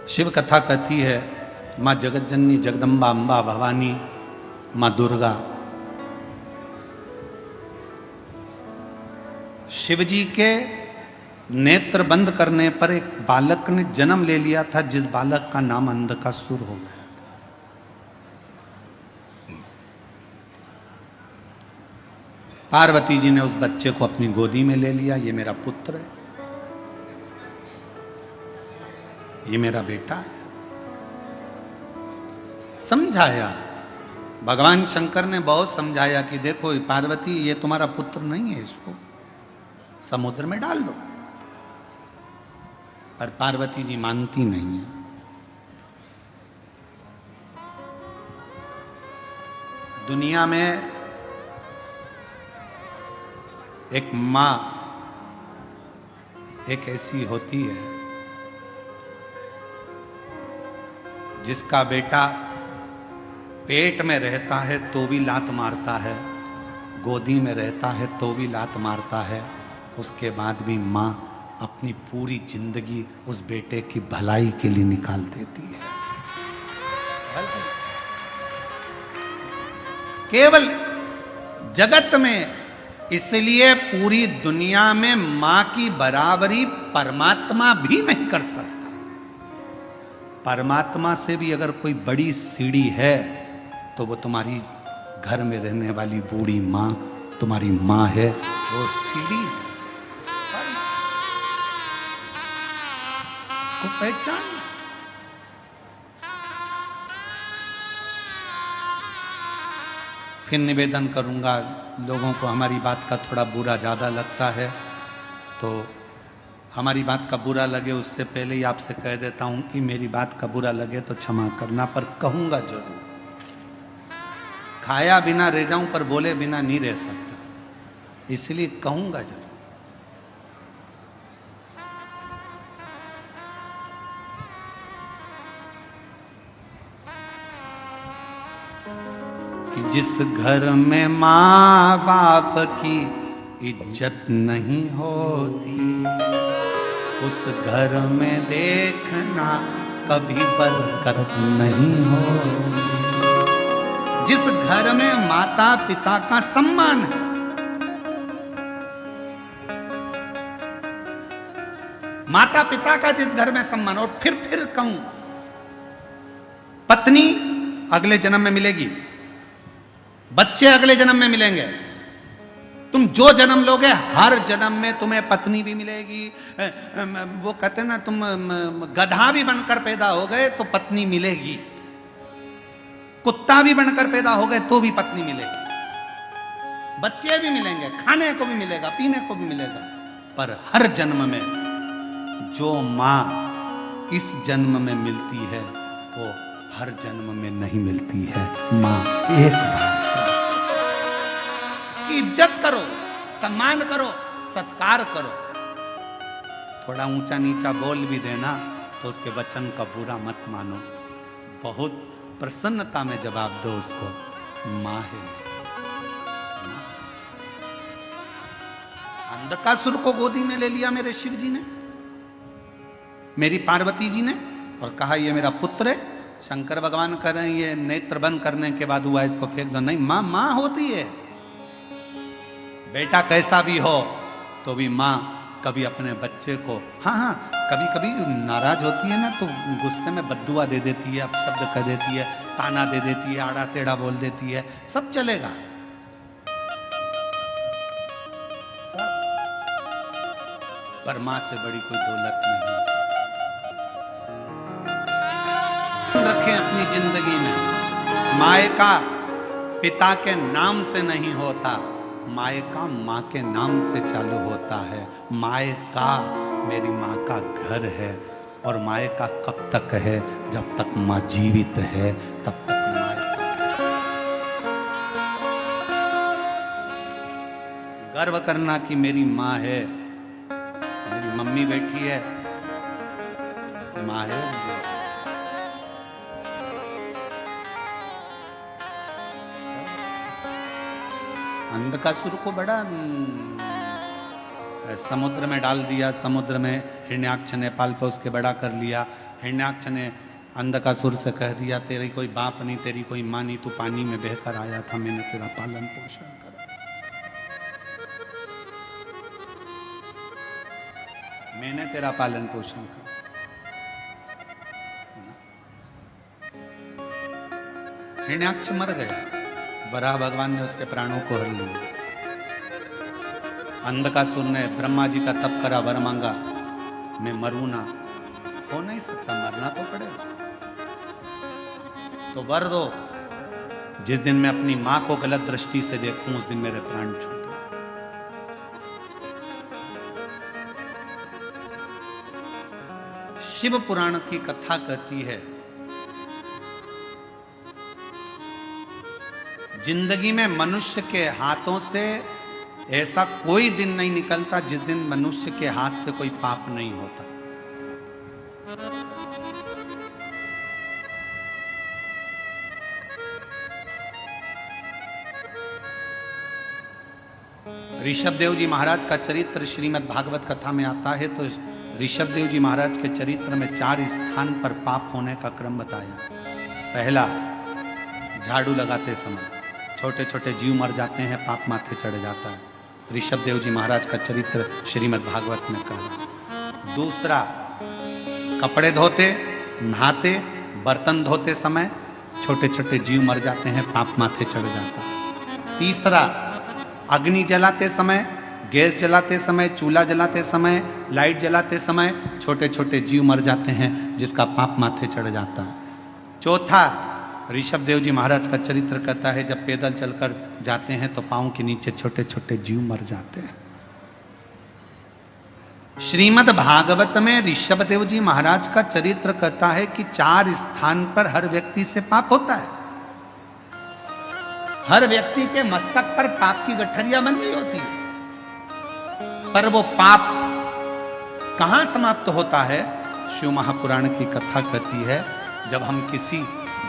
शिव कथा कहती है, मां जगतजननी जगदम्बा अंबा भवानी मां दुर्गा शिवजी के नेत्र बंद करने पर एक बालक ने जन्म ले लिया था, जिस बालक का नाम अंधकासुर हो गया था। पार्वती जी ने उस बच्चे को अपनी गोदी में ले लिया। ये मेरा पुत्र है, ये मेरा बेटा है। समझाया, भगवान शंकर ने बहुत समझाया कि देखो पार्वती, ये तुम्हारा पुत्र नहीं है, इसको समुद्र में डाल दो। पर पार्वती जी मानती नहीं है। दुनिया में एक मां एक ऐसी होती है जिसका बेटा पेट में रहता है तो भी लात मारता है, गोदी में रहता है तो भी लात मारता है, उसके बाद भी मां अपनी पूरी जिंदगी उस बेटे की भलाई के लिए निकाल देती है। केवल जगत में, इसलिए पूरी दुनिया में मां की बराबरी परमात्मा भी नहीं कर सकता। परमात्मा से भी अगर कोई बड़ी सीढ़ी है तो वो तुम्हारी घर में रहने वाली बूढ़ी मां तुम्हारी मां है, वो सीढ़ी है। को पहचान। फिर निवेदन करूंगा, लोगों को हमारी बात का थोड़ा बुरा ज़्यादा लगता है तो हमारी बात का बुरा लगे उससे पहले ही आपसे कह देता हूं कि मेरी बात का बुरा लगे तो क्षमा करना, पर कहूंगा जरूर। खाया बिना रह जाऊं पर बोले बिना नहीं रह सकता, इसलिए कहूंगा जरूर। कि जिस घर में माँ बाप की इज्जत नहीं होती, उस घर में देखना कभी बरकत नहीं होती। जिस घर में माता पिता का सम्मान है, माता पिता का जिस घर में सम्मान, और फिर कहूं, पत्नी अगले जन्म में मिलेगी, बच्चे अगले जन्म में मिलेंगे, तुम जो जन्म लोगे हर जन्म में तुम्हें पत्नी भी मिलेगी। वो कहते हैं ना, तुम गधा भी बनकर पैदा हो गए तो पत्नी मिलेगी, कुत्ता भी बनकर पैदा हो गए तो भी पत्नी मिलेगी, बच्चे भी मिलेंगे, खाने को भी मिलेगा, पीने को भी मिलेगा। पर हर जन्म में जो मां इस जन्म में मिलती है वो हर जन्म में नहीं मिलती है। मां एक बार इज्जत करो, सम्मान करो, सत्कार करो। थोड़ा ऊंचा नीचा बोल भी देना तो उसके वचन का बुरा मत मानो, बहुत प्रसन्नता में जवाब दो उसको, मां है। अंधकासुर को गोदी में ले लिया मेरे शिव जी ने, मेरी पार्वती जी ने, और कहा ये मेरा पुत्र है, शंकर भगवान कर रहे हैं, ये नेत्र बंद करने के बाद हुआ, इसको फेंक दो। नहीं, माँ माँ होती है। बेटा कैसा भी हो तो भी माँ कभी अपने बच्चे को, हाँ हाँ, कभी कभी नाराज होती है ना, तो गुस्से में बद्दुआ दे देती है, अपशब्द कह देती है, ताना दे देती है, आड़ा टेढ़ा बोल देती है, सब चलेगा। पर माँ से बड़ी कोई दौलत नहीं रखें अपनी जिंदगी में। मायका पिता के नाम से नहीं होता, मायका माँ के नाम से चालू होता है। मायका मेरी माँ का घर है, और मायका कब तक है? जब तक माँ जीवित है तब तक मायका। गर्व करना कि मेरी माँ है, मेरी मम्मी बैठी है, माँ है। अंधकासुर को बड़ा समुद्र में डाल दिया, समुद्र में हिरण्याक्ष ने पाल पोस के बड़ा कर लिया। हिरण्याक्ष ने अंधकासुर से कह दिया, तेरी कोई बाप नहीं, तेरी कोई माँ नहीं, तू पानी में बहकर आया था, मैंने तेरा पालन पोषण करा, मैंने तेरा पालन पोषण करा। हिरण्याक्ष मर गया, वराह भगवान ने उसके प्राणों को हर लिया। अंधकासुर ने ब्रह्मा जी का तप करा, वर मांगा, मैं मरूं ना। हो नहीं सकता, मरना तो पड़ेगा, तो वर दो, जिस दिन मैं अपनी मां को गलत दृष्टि से देखूं उस दिन मेरे प्राण छूटे। शिव पुराण की कथा कहती है, जिंदगी में मनुष्य के हाथों से ऐसा कोई दिन नहीं निकलता जिस दिन मनुष्य के हाथ से कोई पाप नहीं होता। ऋषभ देव जी महाराज का चरित्र श्रीमद् भागवत कथा में आता है, तो ऋषभ देव जी महाराज के चरित्र में 4 स्थान पर पाप होने का क्रम बताया। पहला, झाड़ू लगाते समय छोटे छोटे जीव मर जाते हैं, पाप माथे चढ़ जाता है। ऋषभ देव जी महाराज का चरित्र श्रीमद् भागवत में कहा। दूसरा, कपड़े धोते, नहाते, बर्तन धोते समय छोटे छोटे जीव मर जाते हैं, पाप माथे चढ़ जाता है। तीसरा, अग्नि जलाते समय, गैस जलाते समय, चूल्हा जलाते समय, लाइट जलाते समय छोटे छोटे जीव मर जाते हैं, जिसका पाप माथे चढ़ जाता है। चौथा, ऋषभ देव जी महाराज का चरित्र कहता है, जब पैदल चलकर जाते हैं तो पांव के नीचे छोटे छोटे जीव मर जाते हैं। श्रीमद् भागवत में ऋषभ देव जी महाराज का चरित्र कहता है कि 4 स्थान पर हर व्यक्ति से पाप होता है। हर व्यक्ति के मस्तक पर पाप की गठरियां बंधी होती है, पर वो पाप कहां समाप्त होता है? शिव महापुराण की कथा कहती है, जब हम किसी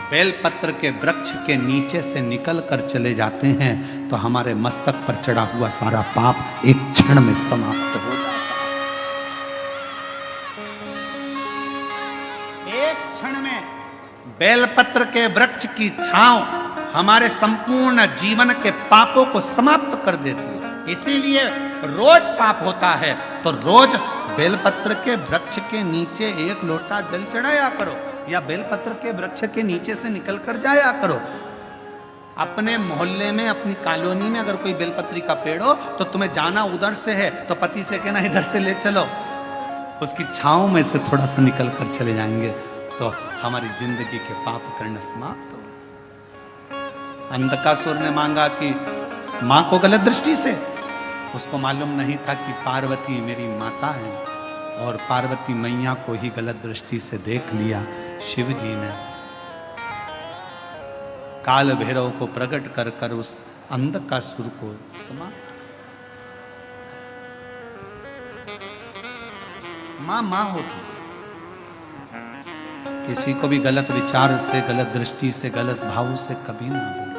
बेलपत्र के वृक्ष के नीचे से निकल कर चले जाते हैं तो हमारे मस्तक पर चढ़ा हुआ सारा पाप एक क्षण में समाप्त हो जाता है। एक क्षण में बेलपत्र के वृक्ष की छांव हमारे संपूर्ण जीवन के पापों को समाप्त कर देती है। इसीलिए रोज पाप होता है तो रोज बेलपत्र के वृक्ष के नीचे 1 लोटा जल चढ़ाया करो, या बेलपत्र के वृक्ष के नीचे से निकल कर जाया करो। अपने मोहल्ले में, अपनी कॉलोनी में अगर कोई बेलपत्री का पेड़ हो तो तुम्हें जाना उधर से है तो पति से कहना इधर से ले चलो, उसकी छांव में से थोड़ा सा निकल कर चले जाएंगे तो हमारी जिंदगी के पाप करना समाप्त हो। अंधकासुर ने मांगा कि मां को गलत दृष्टि से, उसको मालूम नहीं था कि पार्वती मेरी माता है, और पार्वती मैया को ही गलत दृष्टि से देख लिया। शिव जी ने काल भैरव को प्रकट कर कर उस अंधकासुर को समाप्त। मां मां होती, किसी को भी गलत विचार से, गलत दृष्टि से, गलत भाव से कभी ना बोलो।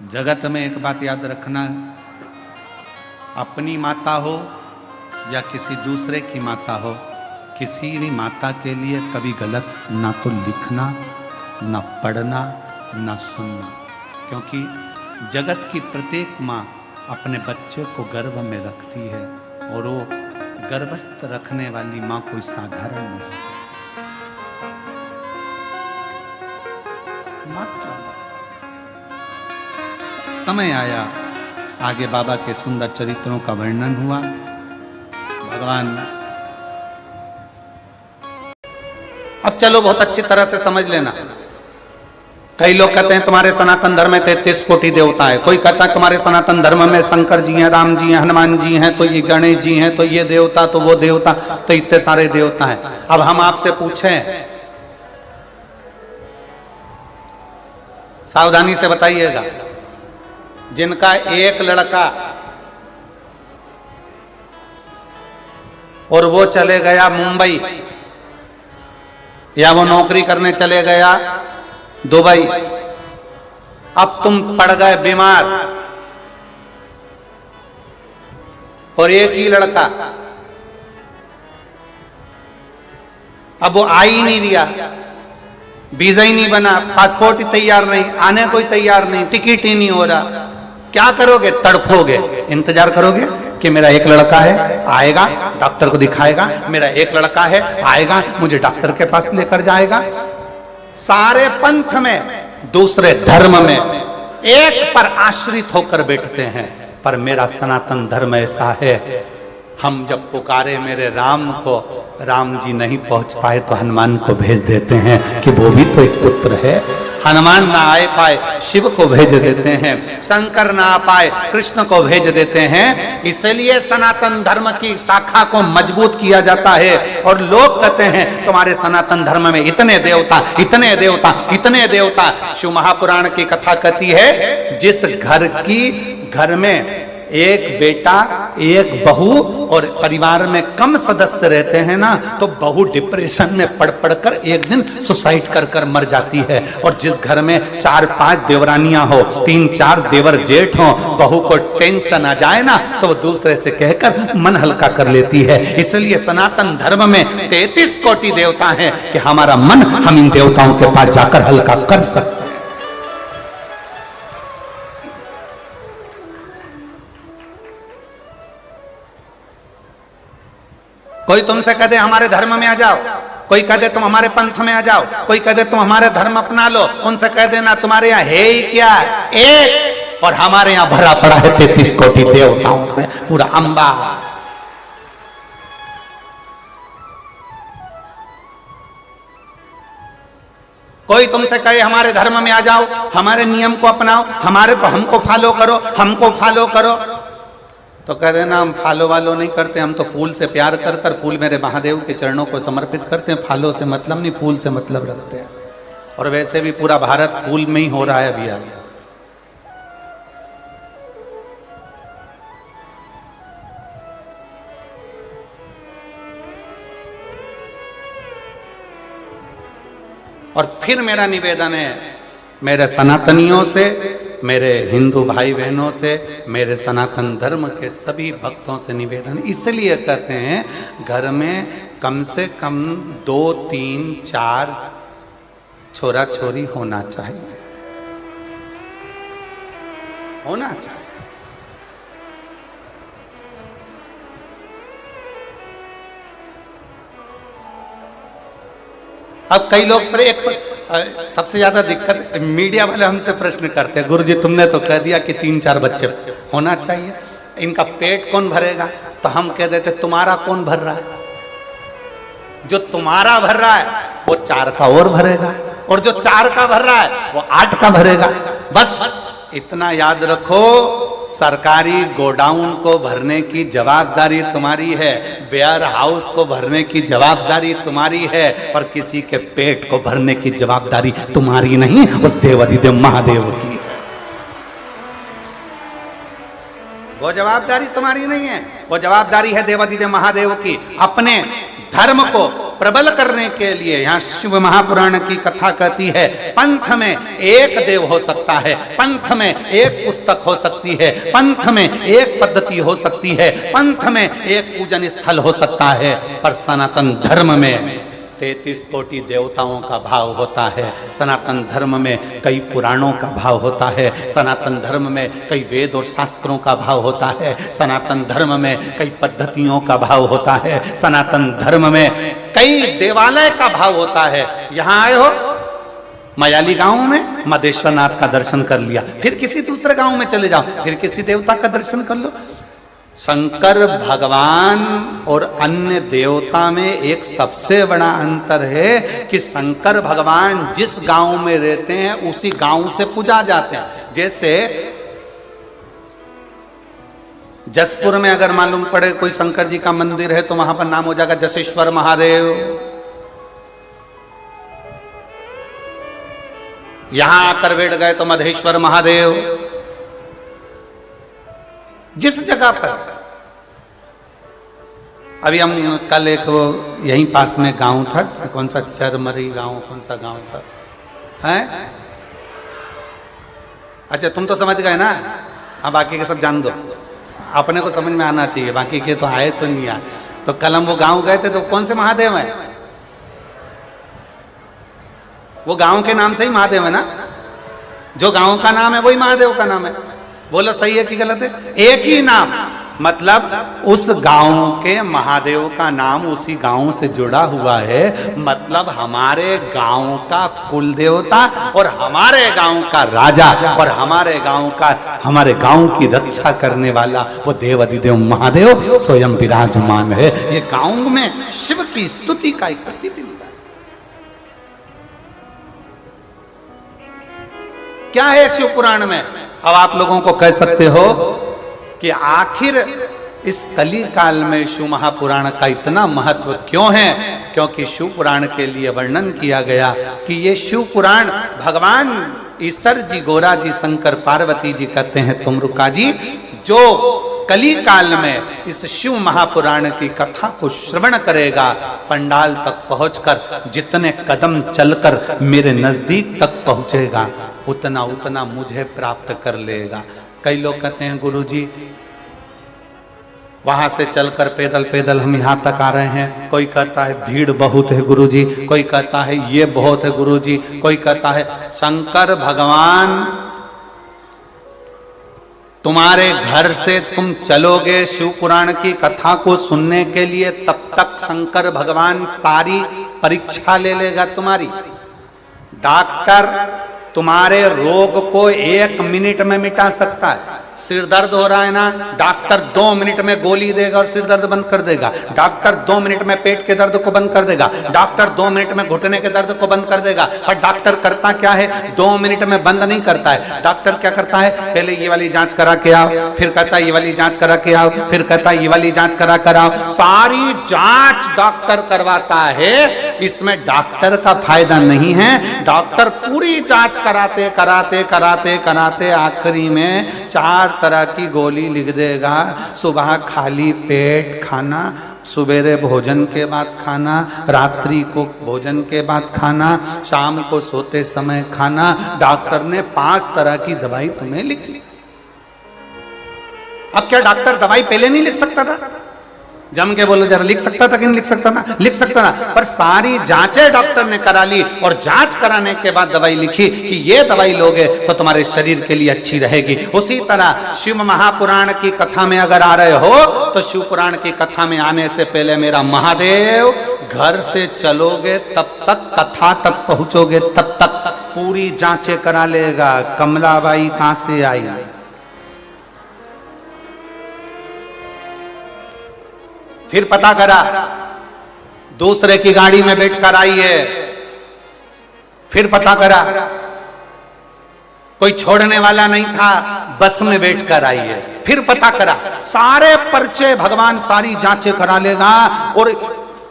जगत में एक बात याद रखना, अपनी माता हो या किसी दूसरे की माता हो, किसी भी माता के लिए कभी गलत ना तो लिखना, ना पढ़ना, ना सुनना, क्योंकि जगत की प्रत्येक माँ अपने बच्चे को गर्भ में रखती है और वो गर्भस्थ रखने वाली माँ कोई साधारण नहीं। मात्र समय आया, आगे बाबा के सुंदर चरित्रों का वर्णन हुआ। भगवान अब चलो बहुत अच्छी तरह से समझ लेना। कई लोग कहते हैं तुम्हारे सनातन धर्म में 33 कोटि देवता है, कोई कहता है तुम्हारे सनातन धर्म में शंकर जी हैं, राम जी हैं, हनुमान जी हैं, तो ये गणेश जी हैं, तो ये देवता, तो वो देवता, तो इतने सारे देवता हैं। अब हम आपसे पूछें, सावधानी से बताइएगा, जिनका एक लड़का और वो चले गया मुंबई, या वो नौकरी करने चले गया दुबई, अब तुम पड़ गए बीमार और एक ही लड़का, अब वो आ ही नहीं दिया, वीजा ही नहीं बना, पासपोर्ट ही तैयार नहीं, आने कोई तैयार नहीं, टिकट ही नहीं हो रहा, क्या करोगे? तड़फोगे, इंतजार करोगे कि मेरा एक लड़का है, आएगा, डॉक्टर को दिखाएगा, मेरा एक लड़का है, आएगा, मुझे डॉक्टर के पास लेकर जाएगा। सारे पंथ में, दूसरे धर्म में एक पर आश्रित होकर बैठते हैं, पर मेरा सनातन धर्म ऐसा है, हम जब पुकारे मेरे राम को, राम जी नहीं पहुंच पाए तो हनुमान को भेज देते हैं कि वो भी तो एक पुत्र है। हनुमान ना आए पाए, शिव को भेज देते हैं, शंकर ना आ पाए, कृष्ण को भेज देते हैं। इसलिए सनातन धर्म की शाखा को मजबूत किया जाता है। और लोग कहते हैं तुम्हारे सनातन धर्म में इतने देवता, इतने देवता, इतने देवता। शिव महापुराण की कथा कहती है, जिस घर में एक बेटा, एक बहू और परिवार में कम सदस्य रहते हैं ना, तो बहू डिप्रेशन में पड़ पड़कर एक दिन सुसाइड कर कर मर जाती है। और जिस घर में 4-5 देवरानियां हो, 3-4 देवर जेठ हो, बहू को टेंशन आ जाए ना, तो वो दूसरे से कहकर मन हल्का कर लेती है। इसलिए सनातन धर्म में 33 कोटि देवता हैं कि हमारा मन हम इन देवताओं के पास जाकर हल्का कर सकते हैं। कोई तुमसे कह दे हमारे धर्म में आ जाओ, कोई कह दे तुम हमारे पंथ में आ जाओ, कोई कह दे तुम हमारे धर्म अपना लो, उनसे कह देना तुम्हारे यहाँ है ही क्या, एक, और हमारे यहाँ भरा पड़ा है 33 कोटि देवताओं से पूरा अंबा। कोई तुमसे कहे हमारे धर्म में आ जाओ, हमारे नियम को अपनाओ, हमारे को हमको फॉलो करो, हमको फॉलो करो, तो कह देना हम फॉलो वालो नहीं करते, हम तो फूल से प्यार कर कर फूल मेरे महादेव के चरणों को समर्पित करते हैं, फॉलो से मतलब नहीं, फूल से मतलब रखते हैं। और वैसे भी पूरा भारत फूल में ही हो रहा है अभी। और फिर मेरा निवेदन है मेरे सनातनियों से, मेरे हिंदू भाई बहनों से, मेरे सनातन धर्म के सभी भक्तों से निवेदन, इसलिए कहते हैं घर में कम से कम 2, 3, 4 छोरा छोरी होना चाहिए, होना चाहिए। अब कई लोग पर एक सबसे ज्यादा दिक्कत मीडिया वाले हमसे प्रश्न करते हैं, गुरुजी तुमने तो कह दिया कि 3-4 बच्चे होना चाहिए, इनका पेट कौन भरेगा? तो हम कह देते तुम्हारा कौन भर रहा है? जो तुम्हारा भर रहा है वो 4 का और भरेगा, और जो 4 का भर रहा है वो 8 का भरेगा। बस इतना याद रखो, सरकारी गोडाउन को भरने की जवाबदारी तुम्हारी है, वेयर हाउस को भरने की जवाबदारी तुम्हारी है, पर किसी के पेट को भरने की जवाबदारी तुम्हारी नहीं, उस देवाधिदेव महादेव की। वो जवाबदारी तुम्हारी नहीं है, वो जवाबदारी है देवाधिदेव महादेव की। अपने धर्म को प्रबल करने के लिए यहाँ शिव महापुराण की कथा कहती है, पंथ में एक देव हो सकता है, पंथ में एक पुस्तक हो सकती है, पंथ में एक पद्धति हो सकती है, पंथ में एक पूजन स्थल हो सकता है, पर सनातन धर्म में 33 कोटि देवताओं का भाव होता है। सनातन धर्म में कई पुराणों का भाव होता है। सनातन धर्म में कई वेद और शास्त्रों का भाव होता है। सनातन धर्म में कई पद्धतियों का भाव होता है। सनातन धर्म में कई देवालय का भाव होता है। यहाँ आए हो मयाली गांव में मदेश्वर नाथ का दर्शन कर लिया, फिर किसी दूसरे गांव में चले जाओ, फिर किसी देवता का दर्शन कर लो। शंकर भगवान और अन्य देवता में एक सबसे बड़ा अंतर है कि शंकर भगवान जिस गांव में रहते हैं उसी गांव से पूजा जाते हैं। जैसे जसपुर में अगर मालूम पड़े कोई शंकर जी का मंदिर है तो वहां पर नाम हो जाएगा जसेश्वर महादेव। यहां आकर बैठ गए तो मधेश्वर महादेव। जिस जगह पर अभी हम कल एक वो यहीं पास में गांव था, कौन सा चरमरी गांव, कौन सा गांव था है? अच्छा तुम तो समझ गए ना, अब बाकी के सब जान दो, अपने को समझ में आना चाहिए, बाकी के तो आए तो नहीं आए। तो कल हम वो गांव गए थे तो कौन से महादेव है? वो गांव के नाम से ही महादेव है ना, जो गांव का नाम है वही महादेव का नाम है। बोलो सही है कि गलत है? एक ही नाम, मतलब उस गांव के महादेव का नाम उसी गांव से जुड़ा हुआ है। मतलब हमारे गांव का कुल देवता और हमारे गांव का राजा और हमारे गांव की रक्षा करने वाला वो देव अधिदेव महादेव स्वयं विराजमान है। ये गांव में शिव की स्तुति का एक प्रतिबिंब है। क्या है शिव पुराण में? अब आप लोगों को कह सकते हो कि आखिर इस कली काल में शिव महापुराण का इतना महत्व क्यों है? क्योंकि शिव पुराण के लिए वर्णन किया गया कि ये शिव पुराण भगवान ईश्वर जी, गोरा जी, शंकर पार्वती जी कहते हैं तुमरुका जी, जो कली काल में इस शिव महापुराण की कथा को श्रवण करेगा, पंडाल तक पहुंचकर जितने कदम चलकर मेरे नजदीक तक पहुंचेगा उतना उतना मुझे प्राप्त कर लेगा। कई लोग कहते हैं गुरुजी वहां से चलकर पैदल पैदल हम यहाँ तक आ रहे हैं। कोई कहता है भीड़ बहुत है गुरुजी, कोई कहता है ये बहुत है गुरुजी, कोई कहता है शंकर भगवान तुम्हारे घर से तुम चलोगे शिव पुराण की कथा को सुनने के लिए, तब तक शंकर भगवान सारी परीक्षा ले लेगा तुम्हारी। डॉक्टर तुम्हारे रोग को 1 मिनट में मिटा सकता है। सिर दर्द हो रहा है ना, डॉक्टर 2 मिनट में गोली देगा और सिर दर्द बंद कर देगा। डॉक्टर 2 मिनट में पेट के दर्द को बंद कर देगा। डॉक्टर 2 मिनट में घुटने के दर्द को बंद कर देगा। पर डॉक्टर करता क्या है? 2 मिनट में बंद नहीं करता है। डॉक्टर क्या करता है? पहले ये वाली जांच करा के आओ, फिर कहता है ये वाली जांच करा के आओ, फिर कहता है ये वाली जांच करा कर आओ। सारी जांच डॉक्टर करवाता है। इसमें डॉक्टर का फायदा नहीं है। डॉक्टर पूरी जांच कराते कराते कराते कराते आखिरी में 4 तरह की गोली लिख देगा। सुबह खाली पेट खाना, सवेरे भोजन के बाद खाना, रात्रि को भोजन के बाद खाना, शाम को सोते समय खाना। डॉक्टर ने 5 तरह की दवाई तुम्हें लिख दी। अब क्या डॉक्टर दवाई पहले नहीं लिख सकता था? जम के बोलो जरा, लिख सकता था कि नहीं लिख सकता था? लिख सकता था, पर सारी जांचें डॉक्टर ने करा ली और जांच कराने के बाद दवाई लिखी कि ये दवाई लोगे तो तुम्हारे शरीर के लिए अच्छी रहेगी। उसी तरह शिव महापुराण की कथा में अगर आ रहे हो तो शिव पुराण की कथा में आने से पहले मेरा महादेव घर से चलोगे तब तक, कथा तक पहुंचोगे तब तक पूरी जांचें करा लेगा। कमलाबाई कहां से आई? फिर पता करा दूसरे की गाड़ी में बैठकर आई है। फिर पता करा कोई छोड़ने वाला नहीं था, बस में बैठकर आई है। फिर पता करा, सारे पर्चे भगवान सारी जांचें करा लेगा और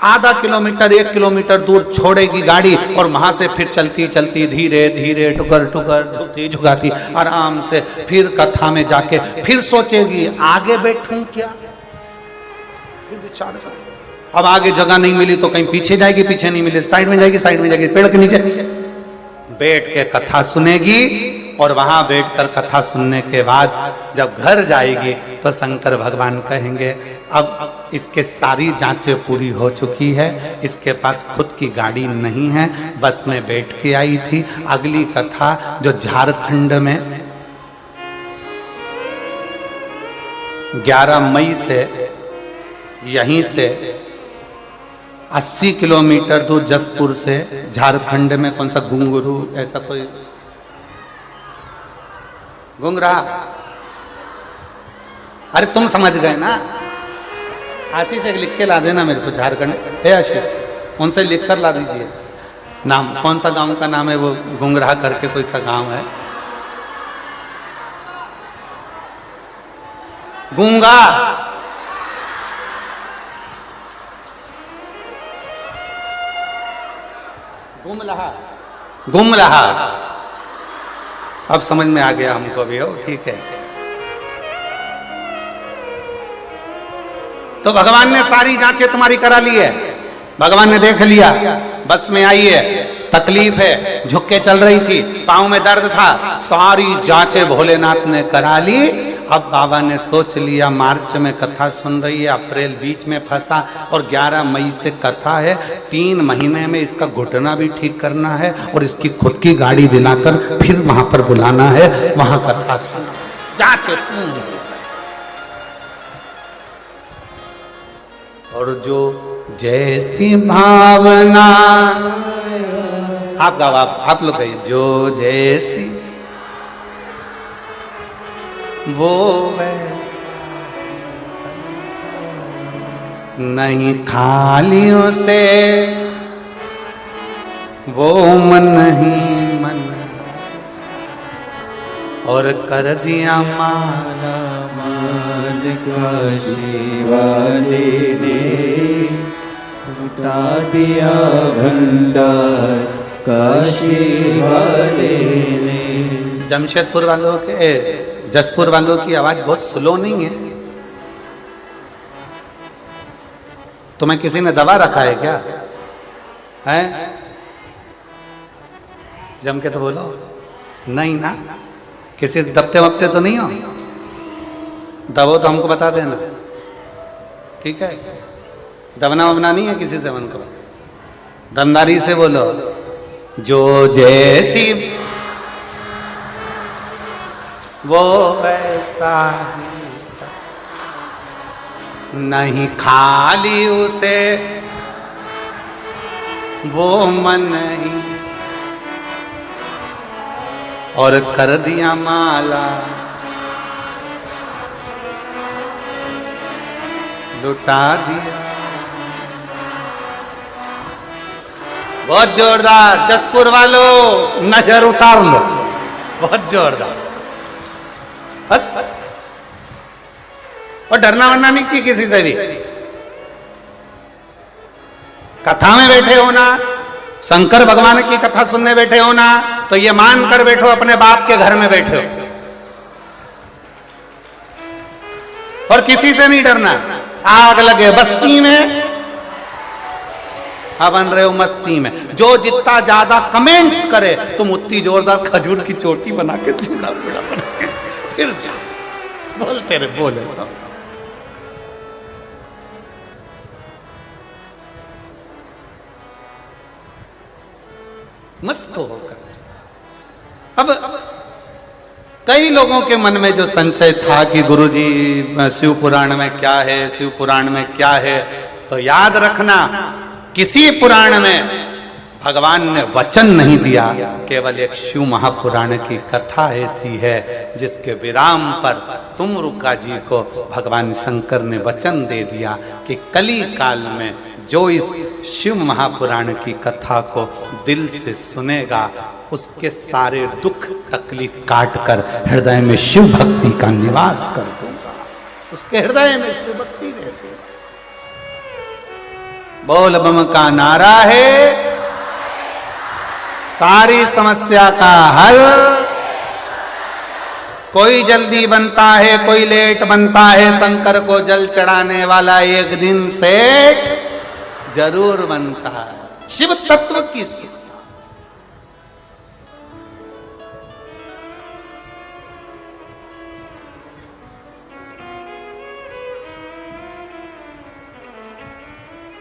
आधा किलोमीटर 1 किलोमीटर दूर छोड़ेगी गाड़ी और वहां से फिर चलती चलती धीरे धीरे टुकर टुकर झुकती झुकाती आराम से फिर कथा में जाके फिर सोचेगी आगे बैठूं क्या, फिर विचार कर। अब आगे जगह नहीं मिली तो कहीं पीछे जाएगी, पीछे नहीं मिली साइड में जाएगी, साइड में जाएगी, पेड़ के नीचे बैठ के कथा सुनेगी। और वहां बैठकर कथा सुनने के बाद जब घर जाएगी तो शंकर भगवान कहेंगे अब इसके सारी जांचें पूरी हो चुकी है, इसके पास खुद की गाड़ी नहीं है, बस में बैठ के आई थी। अगली कथा जो झारखंड में 11 मई से यहीं से 80 किलोमीटर दूर जसपुर से झारखंड में कौन सा घुंगरू ऐसा कोई घुंगरा, अरे तुम समझ गए ना। आशीष एक लिख के ला देना मेरे को, झारखंड है आशीष, उनसे लिख कर ला दीजिए नाम, कौन सा गांव का नाम है वो, घुंगरा करके कोई सा गांव है, गूंगा, गुमलहा, गुमलहा। अब समझ में आ गया हमको भी, हो ठीक है। तो भगवान ने सारी जांचें तुम्हारी करा ली है, भगवान ने देख लिया, बस में आई है, तकलीफ है, झुक के चल रही थी, पांव में दर्द था, सारी जांचें भोलेनाथ ने करा ली। अब बाबा ने सोच लिया मार्च में कथा सुन रही है, अप्रैल बीच में फंसा और 11 मई से कथा है, 3 महीने में इसका घुटना भी ठीक करना है और इसकी खुद की गाड़ी दिलाकर फिर वहां पर बुलाना है, वहां कथा सुना, जांचें पूरी। और जो जैसी भावना, आप गाओ, आप लोग गए, जो जैसी वो नहीं खाली उसे वो मन ही मन, और कर दिया माला माल काशी वाले ने, उठा दिया भंडार काशी वाले ने। जमशेदपुर वालों के, जसपुर वालों की आवाज बहुत स्लो नहीं है? तुम्हें किसी ने दबा रखा है क्या? है जम के तो बोलो, नहीं ना, किसी दबते वबते तो नहीं हो? दबो तो हमको बता देना, ठीक है? दबना वबना नहीं है किसी से, मन को दमदारी से बोलो, जो जैसी वो वैसा नहीं खाली उसे वो मन ही, और कर दिया माला लुटा दिया। बहुत जोरदार, जसपुर वालों नजर उतार लो, बहुत जोरदार, बस। और डरना वरना नहीं चाहिए किसी से भी। कथा में बैठे हो ना, शंकर भगवान की कथा सुनने बैठे हो ना, तो ये मान कर बैठो अपने बाप के घर में बैठे हो, और किसी से नहीं डरना। आग लगे बस्ती में, आप बन रहे हो मस्ती में। जो जितना ज्यादा कमेंट्स करे तुम उतनी जोरदार खजूर की चोटी बना के चूड़ा बूढ़ा बना के फिर जाओ, बोलते रहे, बोले तो। मस्त होकर अब कई लोगों के मन में जो संशय था कि गुरुजी शिव पुराण में क्या है, शिव पुराण में क्या है, तो याद रखना किसी पुराण में भगवान ने वचन नहीं दिया, केवल एक शिव महापुराण की कथा ऐसी है जिसके विराम पर तुमरुका जी को भगवान शंकर ने वचन दे दिया कि कली काल में जो इस शिव महापुराण की कथा को दिल से सुनेगा उसके सारे दुख तकलीफ काट कर हृदय में शिव भक्ति का निवास कर दूंगा। उसके हृदय में शिव भक्ति रहती है। बोल बम का नारा है सारी समस्या का हल। कोई जल्दी बनता है, कोई लेट बनता है, शंकर को जल चढ़ाने वाला एक दिन सेठ जरूर बनता है। शिव तत्व की सुखता।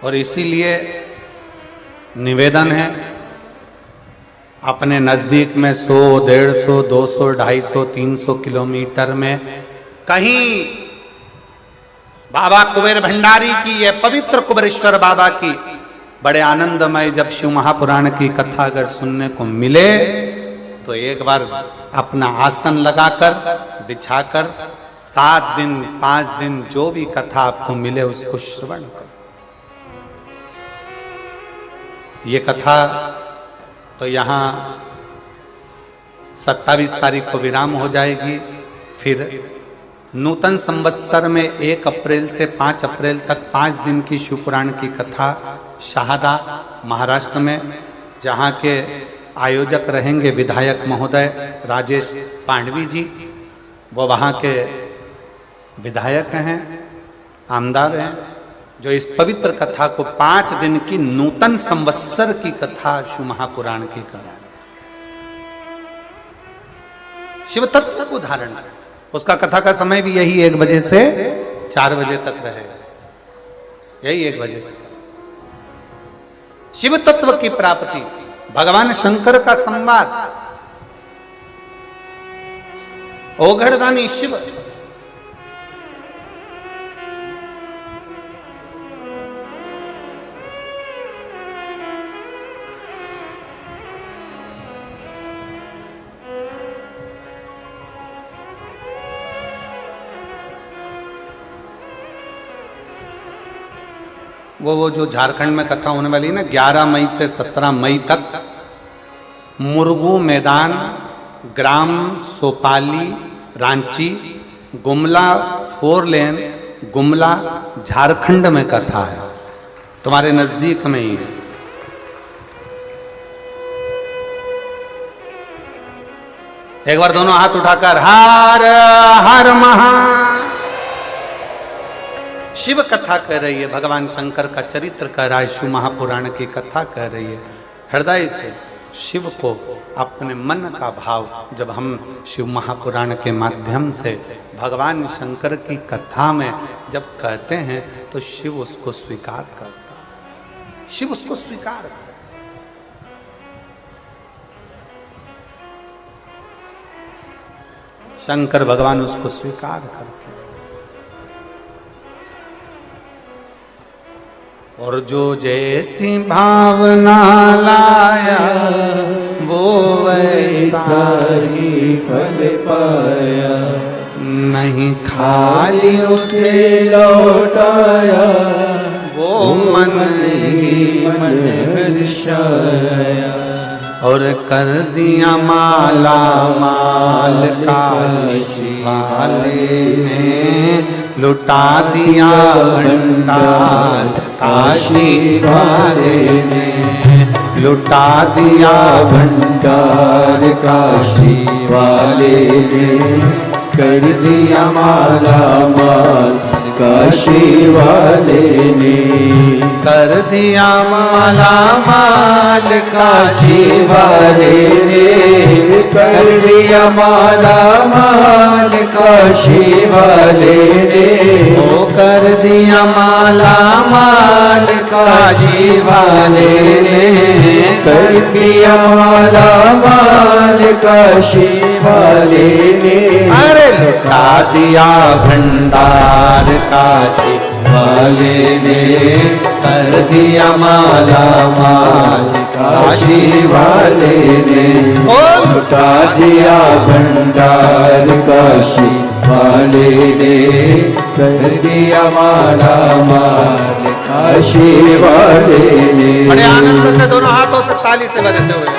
और इसीलिए निवेदन है, अपने नजदीक में 100, 150, 200, 250, 300 किलोमीटर में कहीं बाबा कुबेर भंडारी की, ये पवित्र कुबेरेश्वर बाबा की बड़े आनंदमय जब शिव महापुराण की कथा अगर सुनने को मिले तो एक बार अपना आसन लगाकर बिछाकर 7 दिन 5 दिन जो भी कथा आपको मिले उसको श्रवण करो। ये कथा तो यहाँ 27 तारीख को विराम हो जाएगी। फिर नूतन संवत्सर में 1 अप्रैल से 5 अप्रैल तक 5 दिन की शिवपुराण की कथा शहादा महाराष्ट्र में, जहाँ के आयोजक रहेंगे विधायक महोदय राजेश पांडवी जी, वो वहाँ के विधायक हैं, आमदार हैं, जो इस पवित्र कथा को 5 दिन की नूतन संवत्सर की कथा शिव महापुराण की करा, शिव तत्व को धारण कर। उसका कथा का समय भी यही 1 बजे से 4 बजे तक रहेगा, यही 1 बजे से। शिव तत्व की प्राप्ति, भगवान शंकर का संवाद, ओघड़दानी शिव, वो जो झारखंड में कथा होने वाली है ना, 11 मई से 17 मई तक, मुरगू मैदान, ग्राम सोपाली, रांची, गुमला 4 लेन, गुमला, झारखंड में कथा है, तुम्हारे नजदीक में ही है। एक बार दोनों हाथ उठाकर हर हर महा शिव कथा कह रही है, भगवान शंकर का चरित्र कह रहा है, शिव महापुराण की कथा कह रही है। हृदय से शिव को अपने मन का भाव जब हम शिव महापुराण के माध्यम से भगवान शंकर की कथा में जब कहते हैं तो शिव उसको स्वीकार करता है, शिव उसको स्वीकार करता है। शंकर भगवान उसको स्वीकार करते हैं। और जो जैसी भावना लाया वो वैसा ही फल पाया, नहीं खाली उसे लौटाया, वो मन ही मन हर्षाया। और कर दिया माला माल काशी वाले ने, लुटा दिया भंडार काशी वाले ने, लुटा दिया भंडार काशी वाले ने, कर दिया माला माल काशी वाले ने, कर दिया माला माल काशी वाले ने, कर दिया माला माल काशी वाले ने, ओ कर दिया माला माल काशी वाले ने, कर दिया माला माल काशी वाले ने, अरे लुटा दिया भंडार काशी वाले ने, कर दिया माला माल काशी वाले ने, ओ लुटा दिया भंडार काशी वाले ने, कर दिया माला माल काशी वाले ने। बड़े आनंद से दोनों हाथों से ताली से बजाते हुए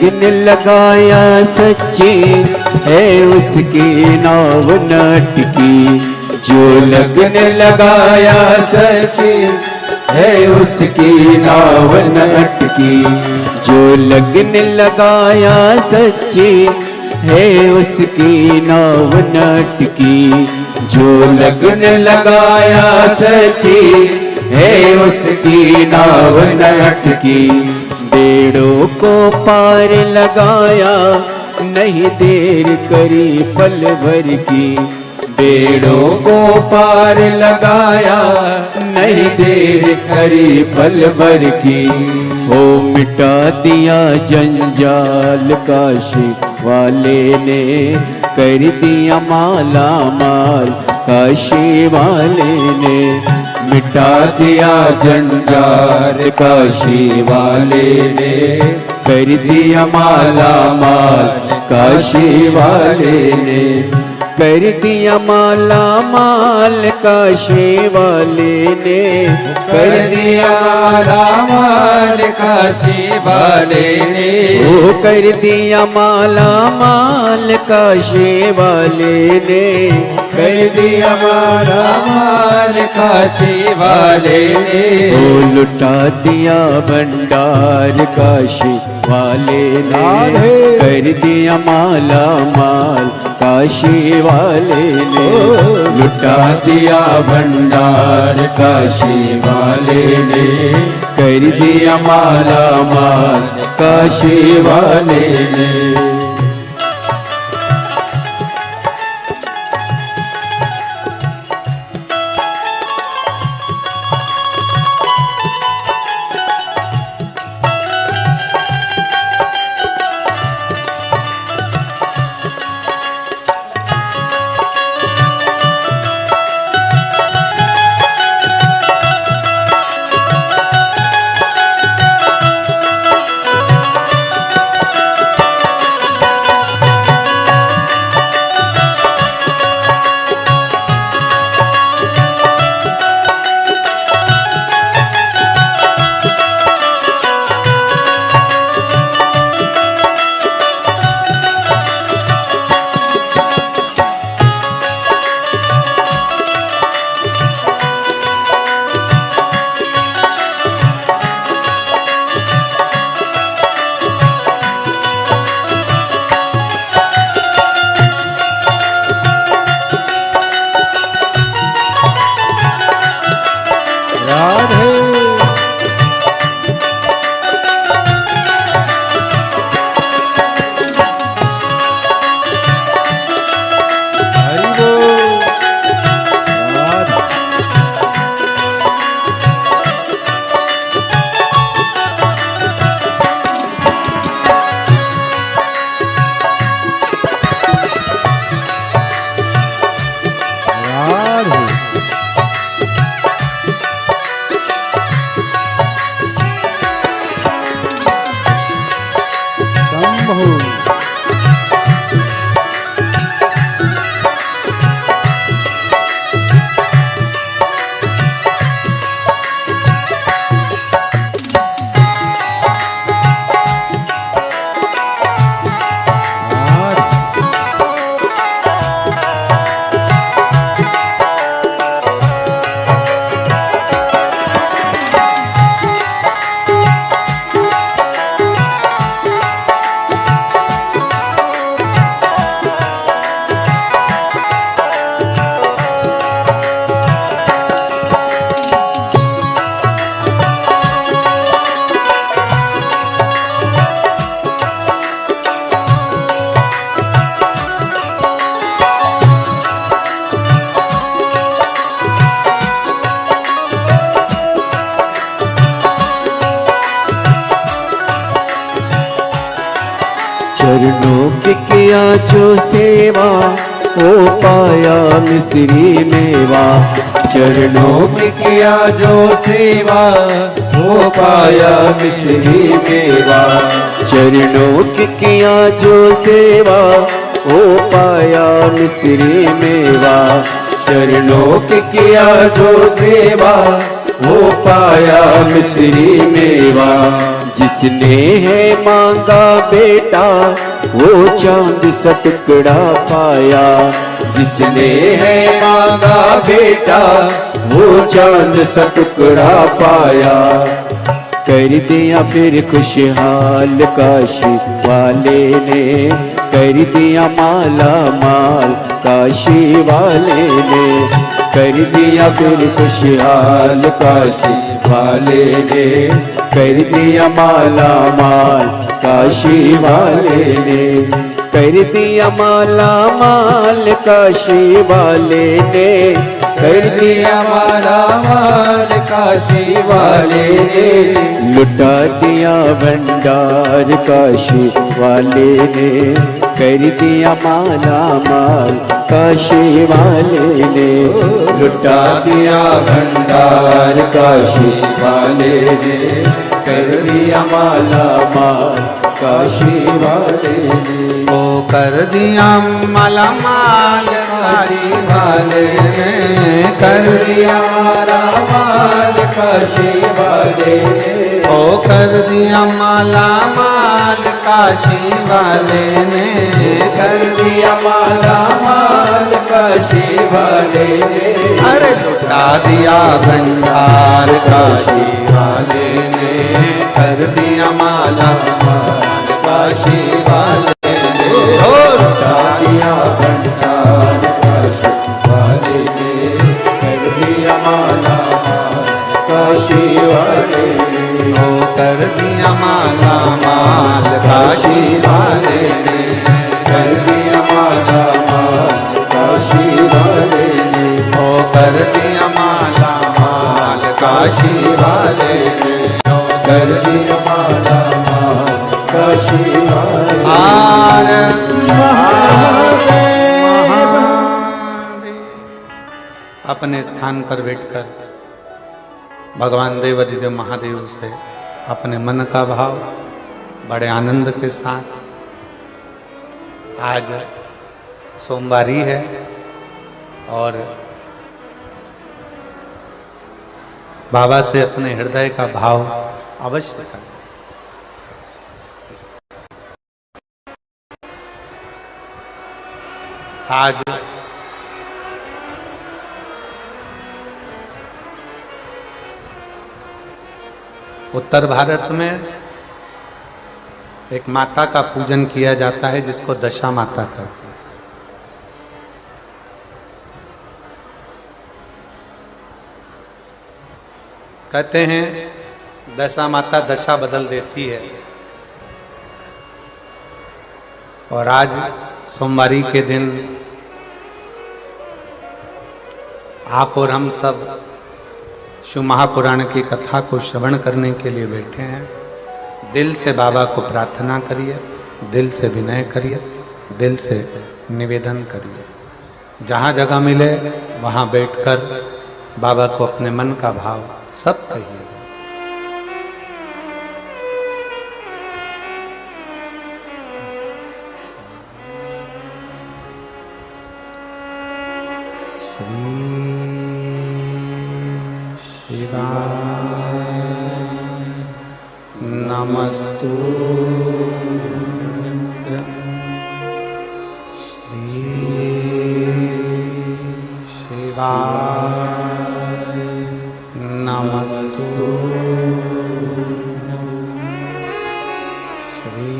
लगन लगाया सच्ची है उसकी नाव नटकी। जो लगन लगाया सच्ची है उसकी नाव नटकी। जो लगन लगाया सच्ची है उसकी नाव नटकी। जो लगन लगाया सच्ची है उसकी नाव नटकी। बेड़ों को पार लगाया नहीं देर करी पल भर की। बेड़ों को पार लगाया नहीं देर करी पल भर की। हो मिटा दिया जंजाल काशी वाले ने कर दिया माला माल। काशी वाले ने मिटा दिया जंजाल काशी वाले ने कर दिया माला माल। काशी वाले ने कर दिया माला माल। काशी वाले ने कर दिया माला माल। काशी वाले ने वो कर दिया माला माल। काशी वाले ने कर दिया माला माल। काशी वाले ने वो लुटा दिया भंडार। काशी वाले ने कर दिया माला माल। काशी वाले ने लुटा दिया भंडार। काशी वाले ने कर दिया माला माल। काशी वाले ने चरणों की किया जो सेवा हो पाया मिश्री मेवा। चरणों की किया जो सेवा हो पाया मिश्री मेवा। चरणों की किया जो सेवा हो पाया मिश्री मेवा। चरणों की किया जो सेवा हो पाया मिश्री मेवा। जिसने है मांगा बेटा वो चांद सा टुकड़ा पाया। जिसने है मांगा बेटा वो चांद सा टुकड़ा पाया। कर दिया फिर खुशहाल काशी वाले ने, कर दिया माला माल काशी वाले ने। कर दिया फिर खुशहाल काशी वाले ने, कर दिया माला माल काशी वाले ने। कर दिया माला माल काशी वाले ने, कर दिया माला माल काशी वाले ने। लुटा दिया भंडार काशी वाले ने, कर दिया माला माल काशी वाले ने। लुटा दिया भंडार काशी वाले ने, कर दिया माला माल काशी वाले ने। ओ कर दिया माला माल काशी वाले ने, कर दिया माला माल काशी वाले ने। ओ कर दिया माला माल काशी वाले ने, कर दिया माला माल काशी वाले ने। अरे लुटा दिया भंडार काशी वाले ने, कर दिया माला माल काशी वाले ने। ओ लुटा दिया भंडार काशी वाले ने, कर दिया माला माल काशी वाले ने। ओ कर दिया माला माल काशी वाले ने, कर दिया माला माल काशी वाले ने। ओ कर दिया माला माल काशी वाले ने, कर दिया माला माल काशी वाले ने। आर अपने स्थान पर बैठकर भगवान देवाधिदेव महादेव से अपने मन का भाव बड़े आनंद के साथ, आज सोमवारी है और बाबा से अपने हृदय का भाव अवश्य करें। आज उत्तर भारत में एक माता का पूजन किया जाता है जिसको दशा माता कहते हैं। कहते हैं दशा माता दशा बदल देती है। और आज सोमवारी के दिन आप और हम सब शिव महापुराण की कथा को श्रवण करने के लिए बैठे हैं। दिल से बाबा को प्रार्थना करिए, दिल से विनय करिए, दिल से निवेदन करिए। जहाँ जगह मिले वहाँ बैठकर बाबा को अपने मन का भाव सब कहिएगा। नमस्तु श्री शिवाय नमस्तु श्री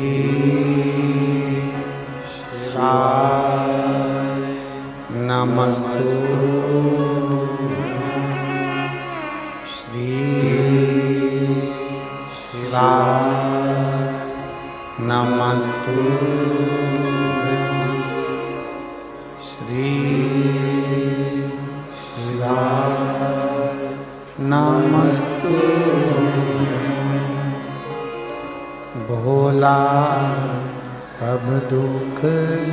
शिवाय नमस्तु श्री नमस्तु श्री शिवाय नमस्तु भोला सब दुख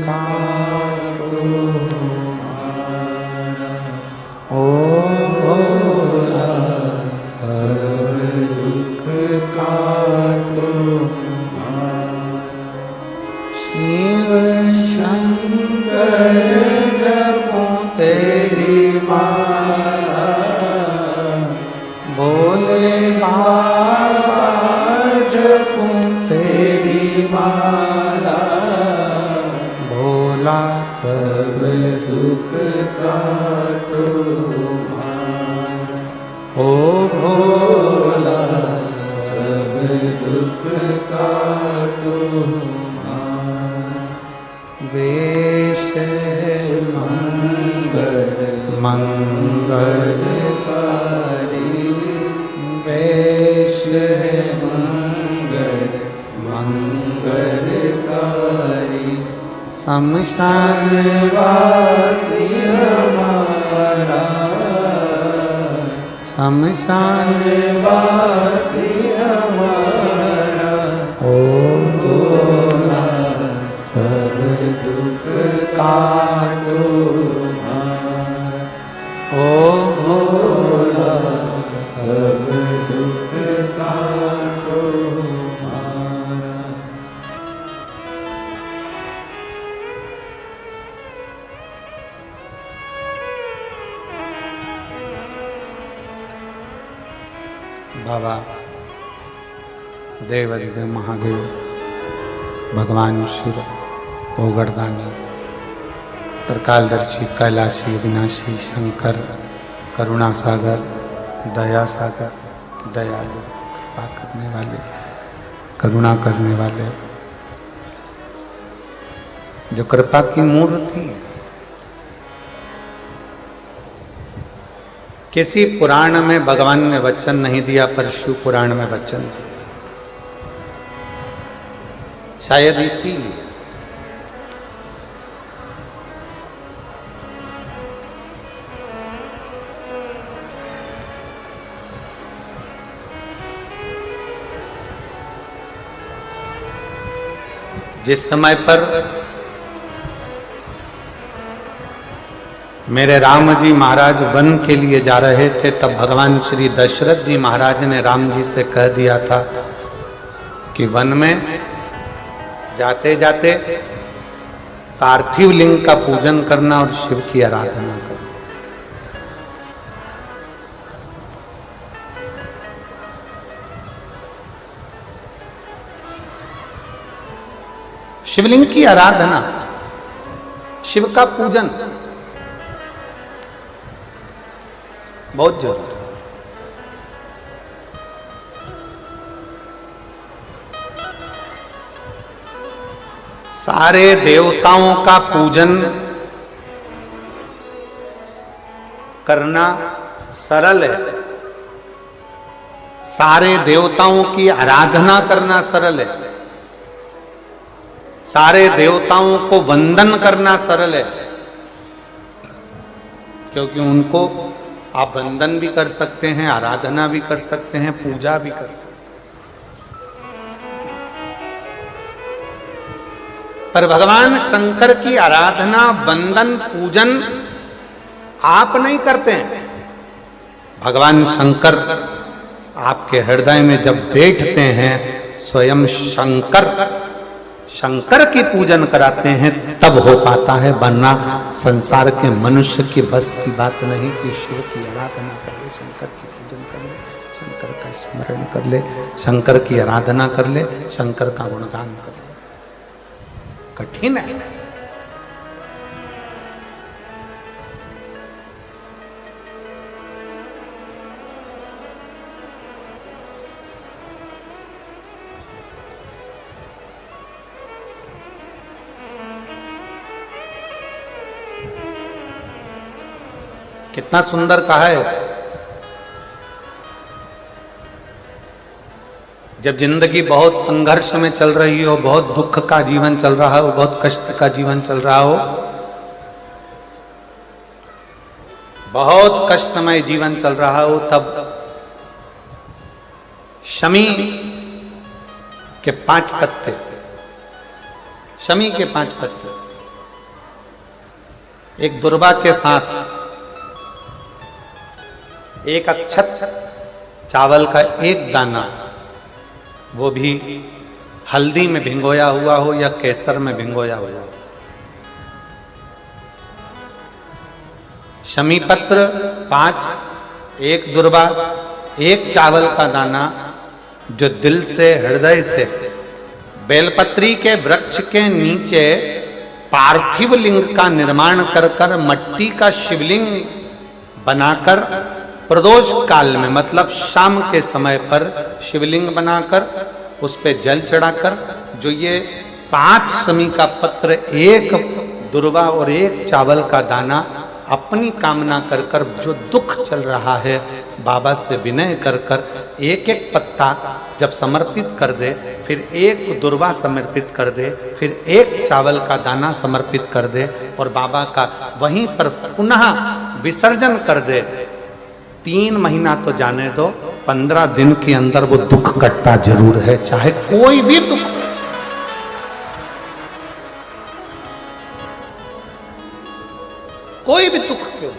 काटो ओ भोला सब दुख काटो शिव शंकर जपो तेरी माला भोले बाबा जप सब दुख काटो हमारा। ओ भोला सब दुख काटो हमारा। वेश मंगल मंगलकारी वेश मंगल मंगलकारी। शमशान वासी हमारा। शमशान वासी हमारा। ओ भोला सब दुख काटो हमारा। ओ भोला सब दुख काटो हमारा। बाबा देवाधिदेव महादेव भगवान शिव ओगरदानी त्रिकालदर्शी कैलाशी अविनाशी शंकर करुणा सागर दया सागर दयालु कृपा करने वाले करुणा करने वाले जो कृपा की मूर्ति है। किसी पुराण में भगवान ने वचन नहीं दिया पर शिव पुराण में वचन दिया, शायद इसीलिए जिस समय पर मेरे राम जी महाराज वन के लिए जा रहे थे तब भगवान श्री दशरथ जी महाराज ने राम जी से कह दिया था कि वन में जाते जाते पार्थिव लिंग का पूजन करना और शिव की आराधना करना। शिवलिंग की आराधना, शिव का पूजन बहुत जरूरी है। सारे देवताओं का पूजन करना सरल है, सारे देवताओं की आराधना करना सरल है, सारे देवताओं को वंदन करना सरल है, क्योंकि उनको आप वंदन भी कर सकते हैं, आराधना भी कर सकते हैं, पूजा भी कर सकते हैं। पर भगवान शंकर की आराधना वंदन पूजन आप नहीं करते हैं। भगवान शंकर आपके हृदय में जब बैठते हैं स्वयं शंकर शंकर की पूजन कराते हैं तब हो पाता है, वरना संसार के मनुष्य की बस की बात नहीं कि शिव की आराधना कर ले, शंकर की पूजन कर ले, शंकर का स्मरण कर ले, शंकर की आराधना कर ले, शंकर का गुणगान कर ले। कठिन है। कितना सुंदर कहा है, जब जिंदगी बहुत संघर्ष में चल रही हो, बहुत दुख का जीवन चल रहा हो, बहुत कष्ट का जीवन चल रहा हो, बहुत कष्टमय जीवन चल रहा हो, तब शमी के 5 पत्ते, शमी के 5 पत्ते एक दुर्वा के साथ एक अक्षत चावल का एक दाना, वो भी हल्दी में भिंगोया हुआ हो या केसर में भिंगोया हुआ हो, शमी पत्र 5, एक दुर्वा, एक चावल का दाना, जो दिल से हृदय से बेलपत्री के वृक्ष के नीचे पार्थिव लिंग का निर्माण कर कर मट्टी का शिवलिंग बनाकर प्रदोष काल में मतलब शाम के समय पर शिवलिंग बनाकर उस पे जल चढ़ाकर जो ये 5 समी का पत्र, एक दुर्वा और एक चावल का दाना अपनी कामना कर कर जो दुख चल रहा है बाबा से विनय कर कर एक एक पत्ता जब समर्पित कर दे, फिर एक दुर्वा समर्पित कर दे, फिर एक चावल का दाना समर्पित कर दे और बाबा का वहीं पर पुनः विसर्जन कर दे, 3 महीना तो जाने दो, 15 दिन के अंदर वो दुख कटता जरूर है, चाहे कोई भी दुख। कोई भी दुख क्यों,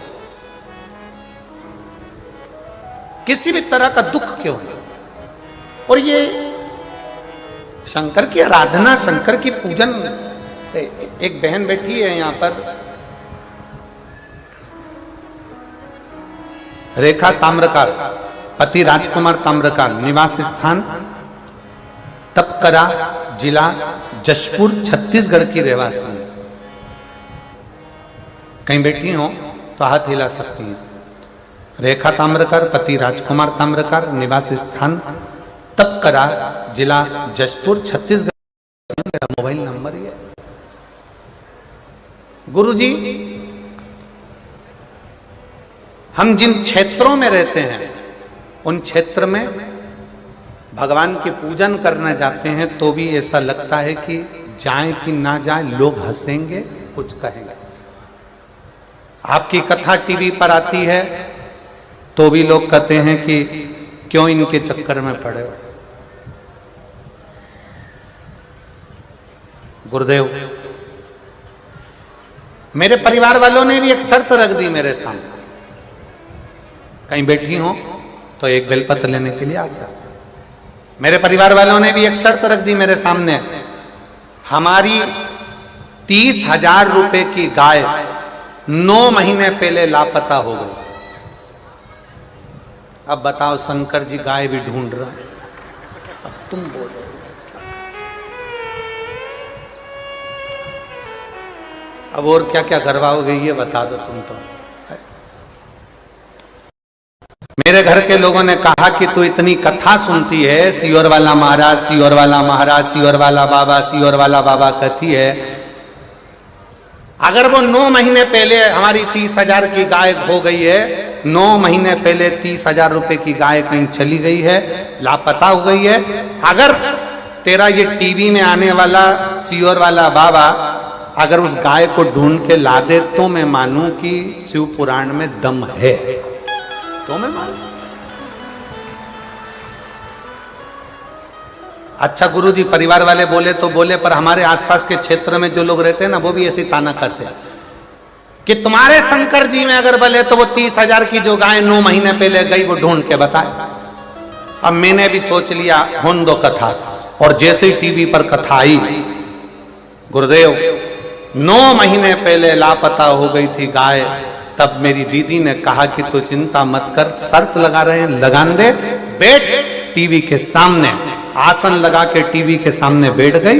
किसी भी तरह का दुख क्यों। और ये शंकर की आराधना, शंकर की पूजन। एक बहन बैठी है यहां पर, रेखा ताम्रकार, पति राजकुमार ताम्रकार, निवास स्थान तपकरा, जिला जशपुर, छत्तीसगढ़ की रहवासी है। कहीं बैठी हो तो हाथ हिला सकती हैं। रेखा ताम्रकार, पति राजकुमार ताम्रकार, निवास स्थान तपकरा, जिला जशपुर, छत्तीसगढ़। मेरा मोबाइल नंबर ही है। गुरुजी, हम जिन क्षेत्रों में रहते हैं उन क्षेत्र में भगवान की पूजन करने जाते हैं तो भी ऐसा लगता है कि जाए कि ना जाए, लोग हंसेंगे, कुछ कहेंगे। आपकी कथा टीवी पर आती है तो भी लोग कहते हैं कि क्यों इनके चक्कर में पड़े हो। गुरुदेव, मेरे परिवार वालों ने भी एक शर्त रख दी मेरे सामने, कहीं बैठी हो तो एक बेलपत्र लेने के लिए आ सकते। मेरे परिवार वालों ने भी एक शर्त रख दी मेरे सामने, हमारी 30,000 रुपए की गाय 9 महीने पहले लापता हो गई। अब बताओ, शंकर जी गाय भी ढूंढ रहा है, अब तुम बोलो। अब और क्या क्या करवाओगे ये बता दो तुम तो। मेरे घर के लोगों ने कहा कि तू इतनी कथा सुनती है, सियोर वाला महाराज, सियोर वाला महाराज, सियोर वाला बाबा, सियोर वाला बाबा कहती है, अगर वो 9 महीने पहले हमारी 30,000 की गाय खो गई है, 9 महीने पहले 30,000 रुपए की गाय कहीं चली गई है, लापता हो गई है, अगर तेरा ये टीवी में आने वाला सियोर वाला बाबा अगर उस गाय को ढूंढ के ला दे तो मैं मानूं कि शिव पुराण में दम है, तो मैं मानूं। अच्छा गुरुजी, परिवार वाले बोले तो बोले, पर हमारे आसपास के क्षेत्र में जो लोग रहते हैं ना, वो भी ऐसी ताना कसे कि तुम्हारे शंकर जी में अगर बोले तो वो 30,000 की जो गाय 9 महीने पहले गई वो ढूंढ के बताए। अब मैंने भी सोच लिया होन दो कथा, और जैसे ही टीवी पर कथा आई, गुरुदेव 9 महीने पहले लापता हो गई थी गाय, तब मेरी दीदी ने कहा कि तू चिंता मत कर, शर्त लगा रहे हैं, लगान दे, बैठ टीवी के सामने, आसन लगा के टीवी के सामने बैठ गई,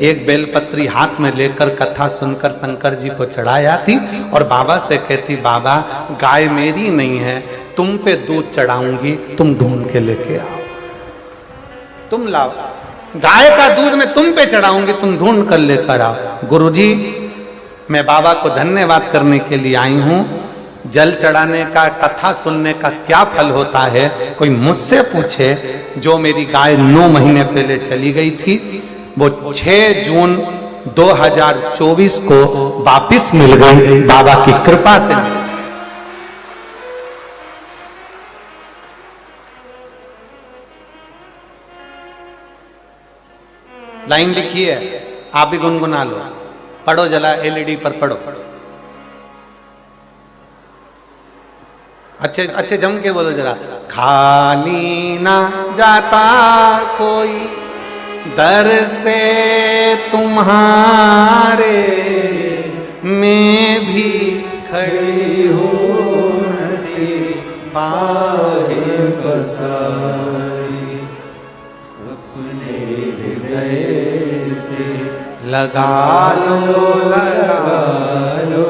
एक बेलपत्री हाथ में लेकर कथा सुनकर शंकर जी को चढ़ाया थी और बाबा से कहती, बाबा गाय मेरी नहीं है, तुम पे दूध चढ़ाऊंगी, तुम ढूंढ के लेके आओ, तुम लाओ, गाय का दूध मैं तुम पे चढ़ाऊंगी, तुम ढूंढ कर लेकर आओ। गुरुजी, मैं बाबा को धन्यवाद करने के लिए आई हूं। जल चढ़ाने का, कथा सुनने का क्या फल होता है, कोई मुझसे पूछे। जो मेरी गाय 9 महीने पहले चली गई थी वो 6 जून 2024 को वापिस मिल गई, बाबा की कृपा से। लाइन लिखी है, आप भी गुनगुना लो, पढ़ो जला, एलईडी पर पढ़ो, अच्छे जम के बोलो जरा। खाली ना जाता कोई दर से तुम्हारे, मैं भी खड़ी हूँ पाहे बसाई, अपने हृदय से लगा लो लगा लो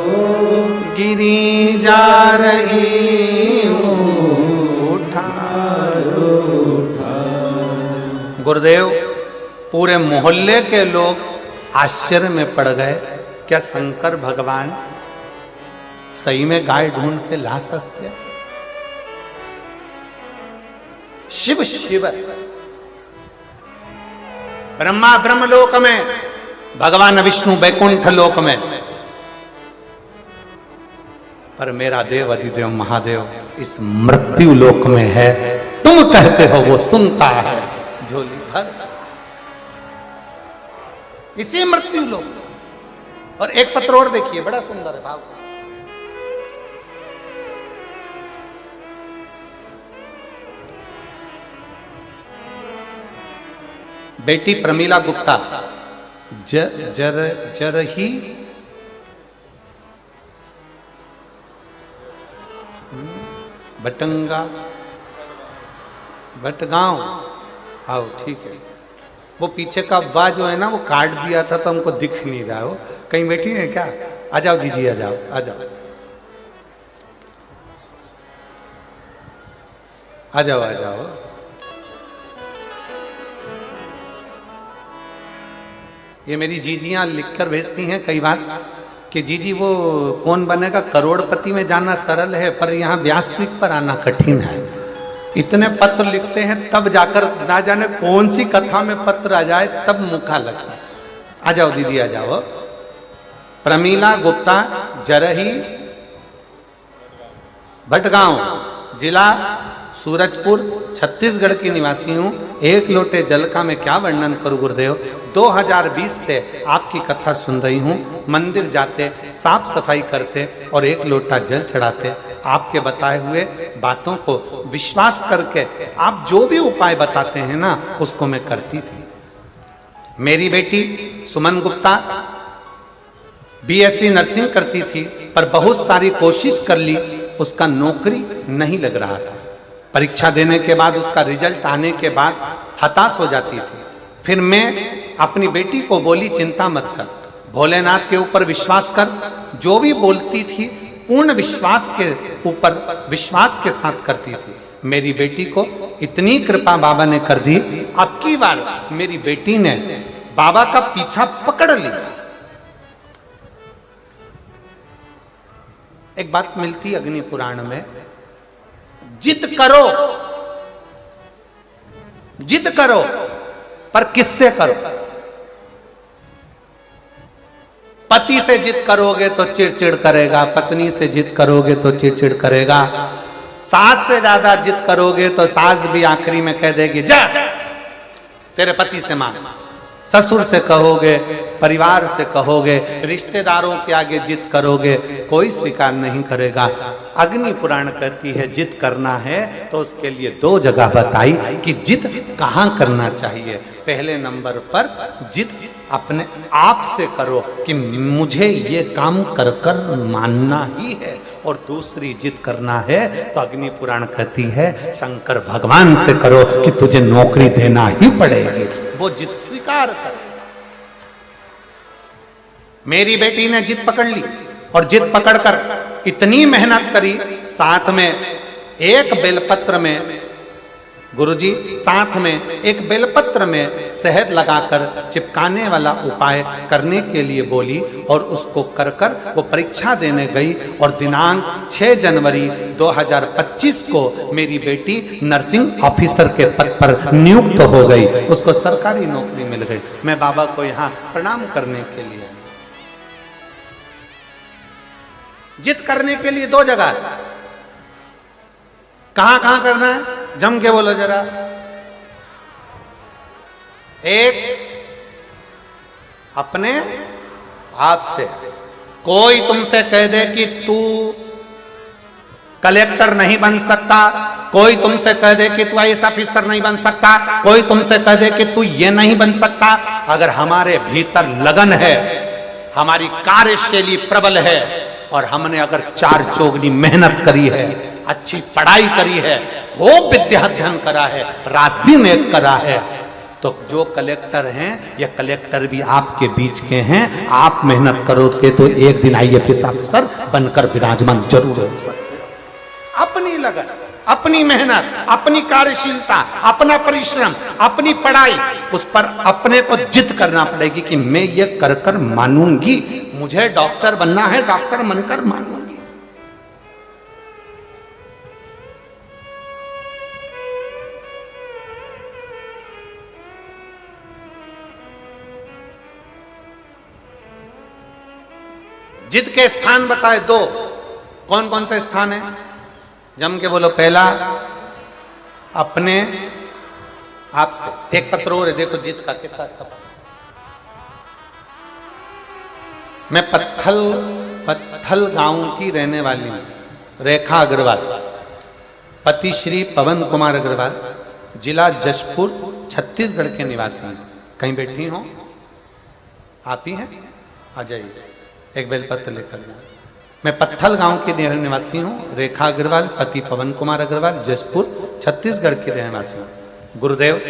गिरी जा रही हूँ उठा लो। गुरुदेव, पूरे मोहल्ले के लोग आश्चर्य में पड़ गए, क्या शंकर भगवान सही में गाय ढूंढ के ला सकते हैं? शिव शिव, ब्रह्मा ब्रह्मलोक में, भगवान विष्णु वैकुंठ लोक में, पर मेरा देव अधिदेव महादेव इस मृत्यु लोक में है। तुम कहते हो वो सुनता है, झोली भर इसी मृत्यु लोक। और एक पत्र और देखिए, बड़ा सुंदर है भाव। बेटी प्रमीला गुप्ता जरही बटंगा भटगांव, आओ ठीक है। वो पीछे का वाह जो है ना, वो काट दिया था तो हमको दिख नहीं रहा हो। कहीं बैठी है क्या? आ जाओ जीजी, आ जाओ आ जाओ आ जाओ आ जाओ। ये मेरी जीजियां लिखकर भेजती हैं कई बार कि जीजी वो कौन बनेगा करोड़पति में जाना सरल है, पर यहाँ व्यासपीठ पर आना कठिन है। इतने पत्र लिखते हैं तब जाकर, ना जाने कौन सी कथा में पत्र आ जाए तब मुखा लगता है। आ जाओ दीदी आ जाओ। प्रमीला गुप्ता जरही भटगांव, जिला सूरजपुर, छत्तीसगढ़ की निवासी हूँ। एक लोटे जल का मैं क्या वर्णन करूँ गुरुदेव। 2020 से आपकी कथा सुन रही हूँ। मंदिर जाते, साफ सफाई करते और एक लोटा जल चढ़ाते, आपके बताए हुए बातों को विश्वास करके आप जो भी उपाय बताते हैं ना, उसको मैं करती थी। मेरी बेटी सुमन गुप्ता BSc नर्सिंग करती थी, पर बहुत सारी कोशिश कर ली, उसका नौकरी नहीं लग रहा था। परीक्षा देने के बाद, उसका रिजल्ट आने के बाद हताश हो जाती थी। फिर मैं अपनी बेटी को बोली, चिंता मत कर, भोलेनाथ के ऊपर विश्वास कर। जो भी बोलती थी पूर्ण विश्वास के ऊपर, विश्वास के साथ करती थी। मेरी बेटी को इतनी कृपा बाबा ने कर दी, अब की बार मेरी बेटी ने बाबा का पीछा पकड़ लिया। एक बात मिलती अग्नि पुराण में, जिद करो, जिद करो, पर किससे करो? पति से जिद करोगे तो चिड़चिड़ करेगा, पत्नी से जिद करोगे तो चिड़चिड़ करेगा, सास से ज्यादा जिद करोगे तो सास भी आखिरी में कह देगी जा तेरे पति से मांग। ससुर से कहोगे, परिवार से कहोगे, रिश्तेदारों के आगे जिद करोगे, कोई स्वीकार नहीं करेगा। अग्नि पुराण कहती है जिद करना है तो उसके लिए 2 जगह बताई कि जिद कहाँ करना चाहिए। पहले नंबर पर जिद अपने आप से करो कि मुझे ये काम कर कर मानना ही है, और दूसरी जिद करना है तो अग्नि पुराण कहती है शंकर भगवान से करो कि तुझे नौकरी देना ही पड़ेगी। वो जिद स्वीकार कर। मेरी बेटी ने जिद पकड़ ली, और जिद पकड़कर इतनी मेहनत करी। साथ में एक बेलपत्र में, गुरुजी साथ में एक बेलपत्र में शहद लगाकर चिपकाने वाला उपाय करने के लिए बोली, और उसको कर कर वो परीक्षा देने गई। और दिनांक 6 जनवरी 2025 को मेरी बेटी नर्सिंग ऑफिसर के पद पर नियुक्त हो गई, उसको सरकारी नौकरी मिल गई। मैं बाबा को यहाँ प्रणाम करने के लिए, जिद करने के लिए 2 जगह है। कहां कहां करना है जम के बोलो जरा। एक अपने आप से, कोई तुमसे कह दे कि तू कलेक्टर नहीं बन सकता, कोई तुमसे कह दे कि तू IAS ऑफिसर नहीं बन सकता, कोई तुमसे कह दे कि तू ये नहीं बन सकता, अगर हमारे भीतर लगन है, हमारी कार्यशैली प्रबल है, और हमने अगर 4 चौगनी मेहनत करी है, अच्छी पढ़ाई करी है, खूब विद्या अध्ययन करा है, रात दिन एक करा है, तो जो कलेक्टर हैं या कलेक्टर भी आपके बीच के हैं, आप मेहनत करोगे तो एक दिन IAS अफसर बनकर विराजमान जरूर हो सकते हो। अपनी लगन, अपनी मेहनत, अपनी कार्यशीलता, अपना परिश्रम, अपनी पढ़ाई, उस पर अपने को जिद करना पड़ेगी कि मैं ये कर कर मानूंगी, मुझे डॉक्टर बनना है, डॉक्टर बनकर मानूंगी। जिद के स्थान बताए दो, कौन कौन से स्थान है? जम के बोलो। पहला, अपने आप से। एक पत्र और है, देखो जिद का कितना था। मैं पत्थल गांव की रहने वाली हूं, रेखा अग्रवाल, पति श्री पवन कुमार अग्रवाल, जिला जशपुर, छत्तीसगढ़ के निवासी हैं। कहीं बैठी हो? आप ही हैं? आ जाइए, एक बेलपत्र लेकर जाओ। मैं पत्थल गांव के निवासी हूँ, रेखा अग्रवाल, पति पवन कुमार अग्रवाल, जसपुर, छत्तीसगढ़ के निवासी हूँ। गुरुदेव,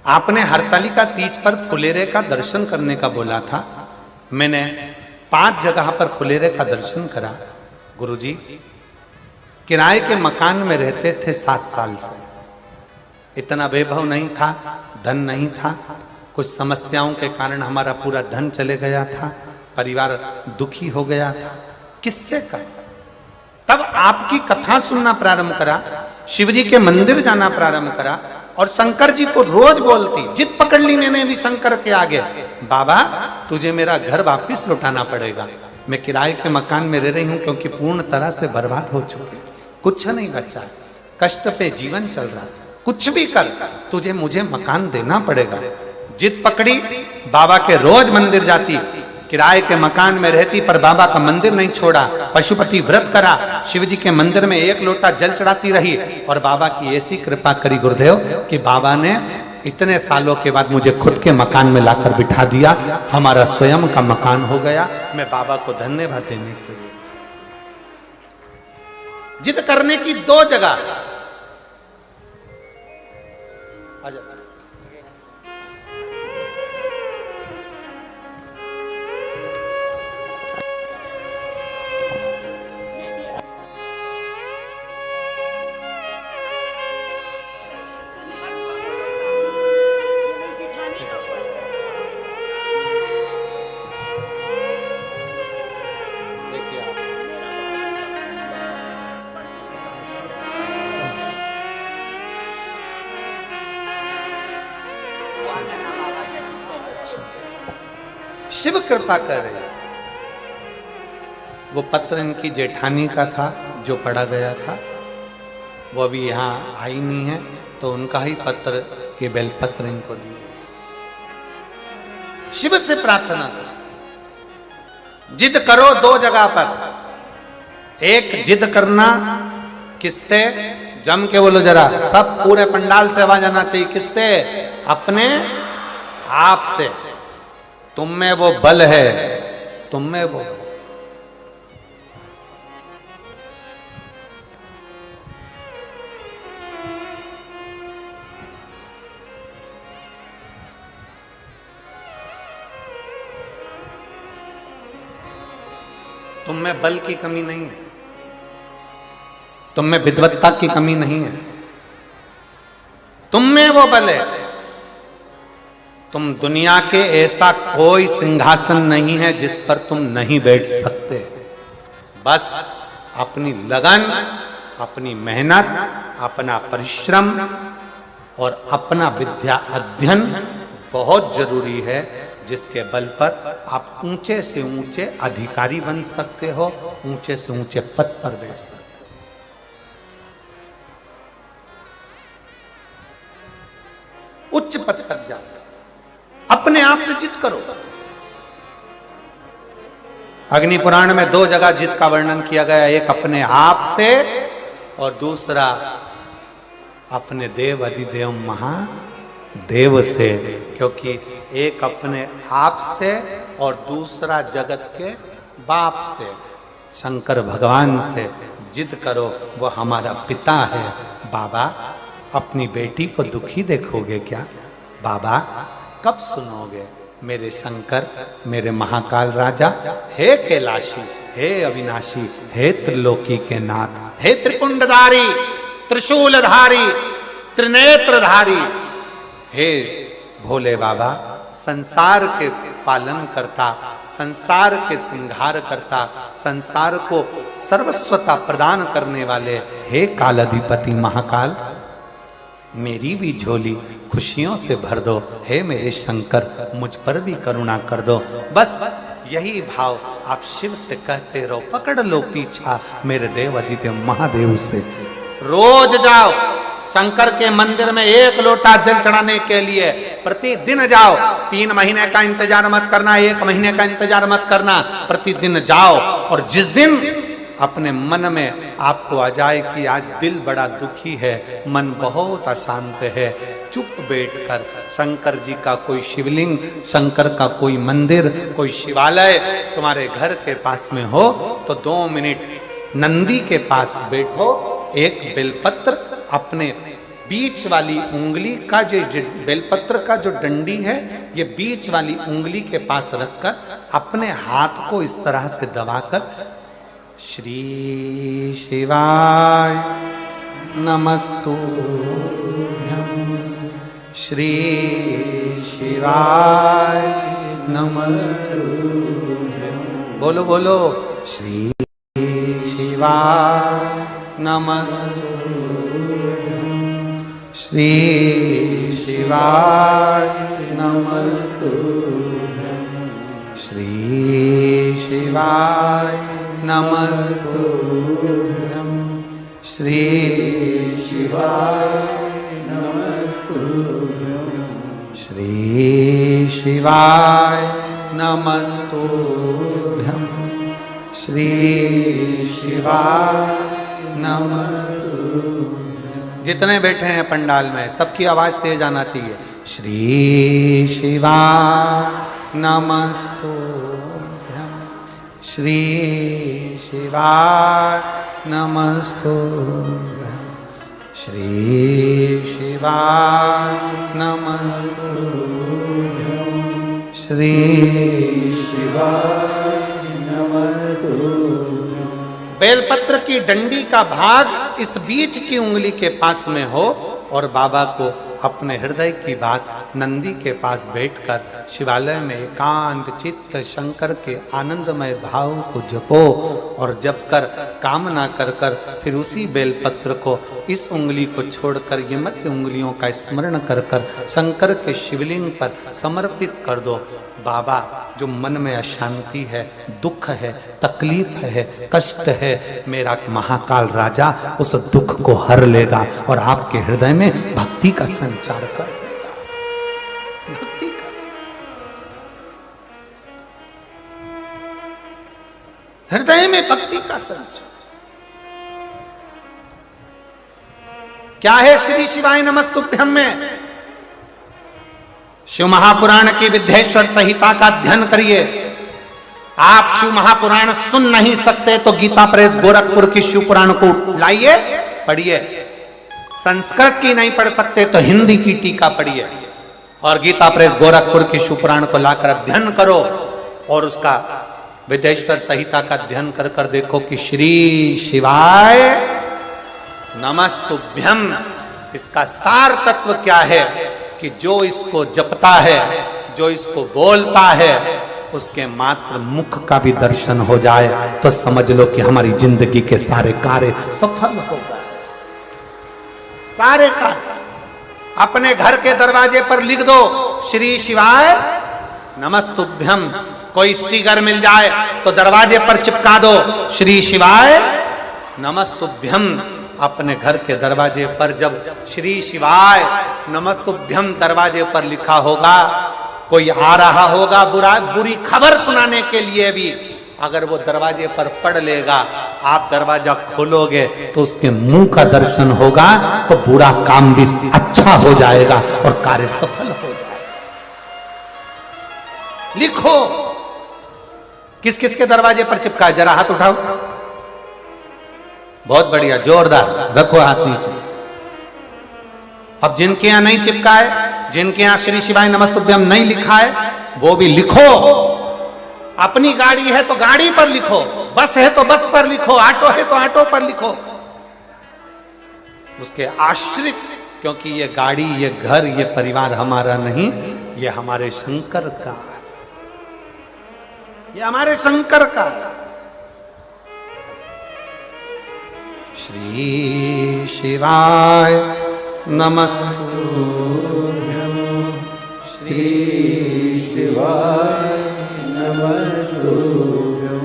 आपने हरतालिका तीज पर फुलेरे का दर्शन करने का बोला था। मैंने 5 जगह पर फुलेरे का दर्शन करा। गुरुजी, किराए के मकान में रहते थे 7 साल से। इतना वैभव नहीं था, धन नहीं था, कुछ समस्याओं के कारण हमारा पूरा धन चले गया था, परिवार दुखी हो गया था। किससे का? तब आपकी कथा सुनना प्रारंभ करा, शिवजी के मंदिर जाना प्रारंभ करा और शंकर जी को रोज बोलती। जिद पकड़ ली मैंने भी शंकर के आगे, बाबा तुझे मेरा घर वापिस लौटाना पड़ेगा। मैं किराए के मकान में रह रही हूं क्योंकि पूर्ण तरह से बर्बाद हो चुके, कुछ नहीं बचा, कष्ट पे जीवन चल रहा। कुछ भी कर, तुझे मुझे मकान देना पड़ेगा। जिद पकड़ी, बाबा के रोज मंदिर जाती, किराए के मकान में रहती पर बाबा का मंदिर नहीं छोड़ा। पशुपति व्रत करा, शिवजी के मंदिर में 1 लोटा जल चढ़ाती रही और बाबा की ऐसी कृपा करी गुरुदेव कि बाबा ने इतने सालों के बाद मुझे खुद के मकान में लाकर बिठा दिया। हमारा स्वयं का मकान हो गया। मैं बाबा को धन्यवाद देने के लिए। जिद करने की 2 जगह। शिव कृपा कर रहे। वो पत्र इनकी जेठानी का था जो पढ़ा गया था, वो अभी यहाँ आई नहीं है, तो उनका ही पत्र के बेलपत्र इनको दी। शिव से प्रार्थना करो, जिद करो 2 जगह पर। एक जिद करना किससे? जम के बोलो जरा, सब पूरे पंडाल से आवाज आना चाहिए। किससे? अपने आप से। तुम में वो बल है, तुम में वो। तुम में बल की कमी नहीं है, तुम में विद्वत्ता की कमी नहीं है, तुम में वो बल है। तुम दुनिया के ऐसा कोई सिंहासन नहीं है जिस पर तुम नहीं बैठ सकते। बस अपनी लगन, अपनी मेहनत, अपना परिश्रम और अपना विद्या अध्ययन बहुत जरूरी है, जिसके बल पर आप ऊंचे से ऊंचे अधिकारी बन सकते हो, ऊंचे से ऊंचे पद पर बैठ सकते हो। उच्च पद तक जा सकते। अपने आप से जिद करो। अग्नि पुराण में 2 जगह जिद का वर्णन किया गया, एक अपने आप से और दूसरा अपने देव अधिदेव महादेव से। क्योंकि एक अपने आप से और दूसरा जगत के बाप से, शंकर भगवान से जिद करो। वो हमारा पिता है। बाबा अपनी बेटी को दुखी देखोगे क्या? बाबा कब सुनोगे? मेरे शंकर, मेरे महाकाल राजा, हे कैलाशी, हे अविनाशी, हे त्रिलोकी के नाथ, हे त्रिपुंडधारी, त्रिशूलधारी, त्रिनेत्रधारी, हे भोले बाबा, संसार के पालन करता, संसार के श्रृंगार करता, संसार को सर्वस्वता प्रदान करने वाले, हे कालाधिपति महाकाल, मेरी भी झोली खुशियों से भर दो। हे मेरे शंकर, मुझ पर भी करुणा कर दो। बस यही भाव आप शिव से कहते रहो, पकड़ लो पीछा मेरे देव आदित्य महादेव से। रोज जाओ शंकर के मंदिर में 1 लोटा जल चढ़ाने के लिए, प्रतिदिन जाओ। 3 महीने का इंतजार मत करना, 1 महीने का इंतजार मत करना, प्रतिदिन जाओ। और जिस दिन अपने मन में आपको आ जाए कि आज दिल बड़ा दुखी है, मन बहुत अशांत है, चुप बैठकर शंकर जी का कोई शिवलिंग, शंकर का कोई मंदिर, कोई शिवालय तुम्हारे घर के पास में हो तो 2 मिनट नंदी के पास बैठो, एक बेलपत्र अपने बीच वाली उंगली का, जो बेलपत्र का जो डंडी है, ये बीच वाली उंगली के पास रखकर अपने हाथ को इस तरह से दबाकर श्री शिवाय नमस्तुभ्यं, श्री शिवाय नमस्तुभ्यं, बोलो बोलो, श्री शिवाय नमस्तुभ्यं, श्री शिवाय नमस्तुभ्यं, श्री शिवाय नमस्तुभ्यं, श्री शिवाय नमस्तुभ्यं, श्री शिवाय नमस्तुभ्यं, श्री शिवाय नमस्तुभ्यं। जितने बैठे हैं पंडाल में सबकी आवाज तेज आना चाहिए। श्री शिवाय नमस्तुभ्यं, श्री शिवाय नमस्तुभ्यं, श्री शिवाय नमस्तुभ्यं, श्री शिवाय नमस्तुभ्यं। बेलपत्र की डंडी का भाग इस बीच की उंगली के पास में हो और बाबा को अपने हृदय की बात नंदी के पास बैठकर शिवालय में एकांत चित्त शंकर के आनंदमय भाव को जपो और जप कर कामना कर कर फिर उसी बेलपत्र को इस उंगली को छोड़कर ये मध्य उंगलियों का स्मरण कर कर शंकर के शिवलिंग पर समर्पित कर दो। बाबा, जो मन में अशांति है, दुख है, तकलीफ है, कष्ट है, मेरा महाकाल राजा उस दुख को हर लेगा और आपके हृदय में भक्ति का संचार कर देगा। भक्ति का हृदय में भक्ति का संचार क्या है? श्री शिवाय नमस्तुभ्यं में शिव महापुराण की विद्येश्वर संहिता का अध्ययन करिए। आप शिव महापुराण सुन नहीं सकते तो गीता प्रेस गोरखपुर की शिव पुराण को लाइए, पढ़िए। संस्कृत की नहीं पढ़ सकते तो हिंदी की टीका पढ़िए और गीता प्रेस गोरखपुर की शिव पुराण को लाकर अध्ययन करो और उसका विद्येश्वर संहिता का अध्ययन कर कर देखो कि श्री शिवाय नमस्तुभ्यं इसका सार तत्व क्या है कि जो इसको जपता है, जो इसको बोलता है, उसके मात्र मुख का भी दर्शन हो जाए तो समझ लो कि हमारी जिंदगी के सारे कार्य सफल हो गए। सारे कार्य अपने घर के दरवाजे पर लिख दो, श्री शिवाय नमस्तुभ्यं। कोई स्टिकर मिल जाए तो दरवाजे पर चिपका दो, श्री शिवाय नमस्तुभ्यं। अपने घर के दरवाजे पर जब श्री शिवाय नमस्तुभ्यं दरवाजे पर लिखा होगा, कोई आ रहा होगा बुरी खबर सुनाने के लिए भी, अगर वो दरवाजे पर पढ़ लेगा, आप दरवाजा खोलोगे तो उसके मुंह का दर्शन होगा तो बुरा काम भी अच्छा हो जाएगा और कार्य सफल हो जाएगा। लिखो, किस किस के दरवाजे पर चिपका है? जरा हाथ उठाओ। बहुत बढ़िया, जोरदार, रखो हाथ नीचे। अब जिनके यहां नहीं चिपका है, जिनके यहां श्री शिवाय नमस्तुभ्यम नहीं लिखा है, वो भी लिखो। अपनी गाड़ी है तो गाड़ी पर लिखो, बस है तो बस पर लिखो, ऑटो है तो ऑटो पर लिखो। उसके आश्रित, क्योंकि ये गाड़ी, ये घर, ये परिवार हमारा नहीं, ये हमारे शंकर का है, ये हमारे शंकर का है। श्री शिवाय नमस्तुभ्यं, श्री शिवाय नमस्तुभ्यं,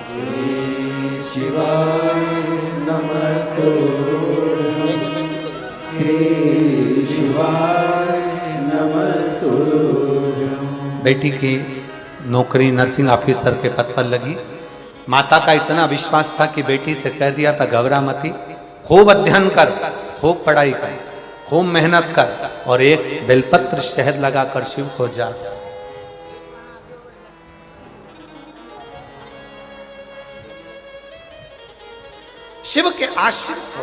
श्री शिवाय नमस्तुभ्यं, श्री शिवाय नमस्तुभ्यं। बेटी की नौकरी नर्सिंग ऑफिसर के पद पर लगी। माता का इतना विश्वास था कि बेटी से कह दिया था, घबरा मती, खूब अध्ययन कर, खूब पढ़ाई कर, खूब मेहनत कर, और एक बेलपत्र शहद लगाकर शिव को जा। शिव के आश्रित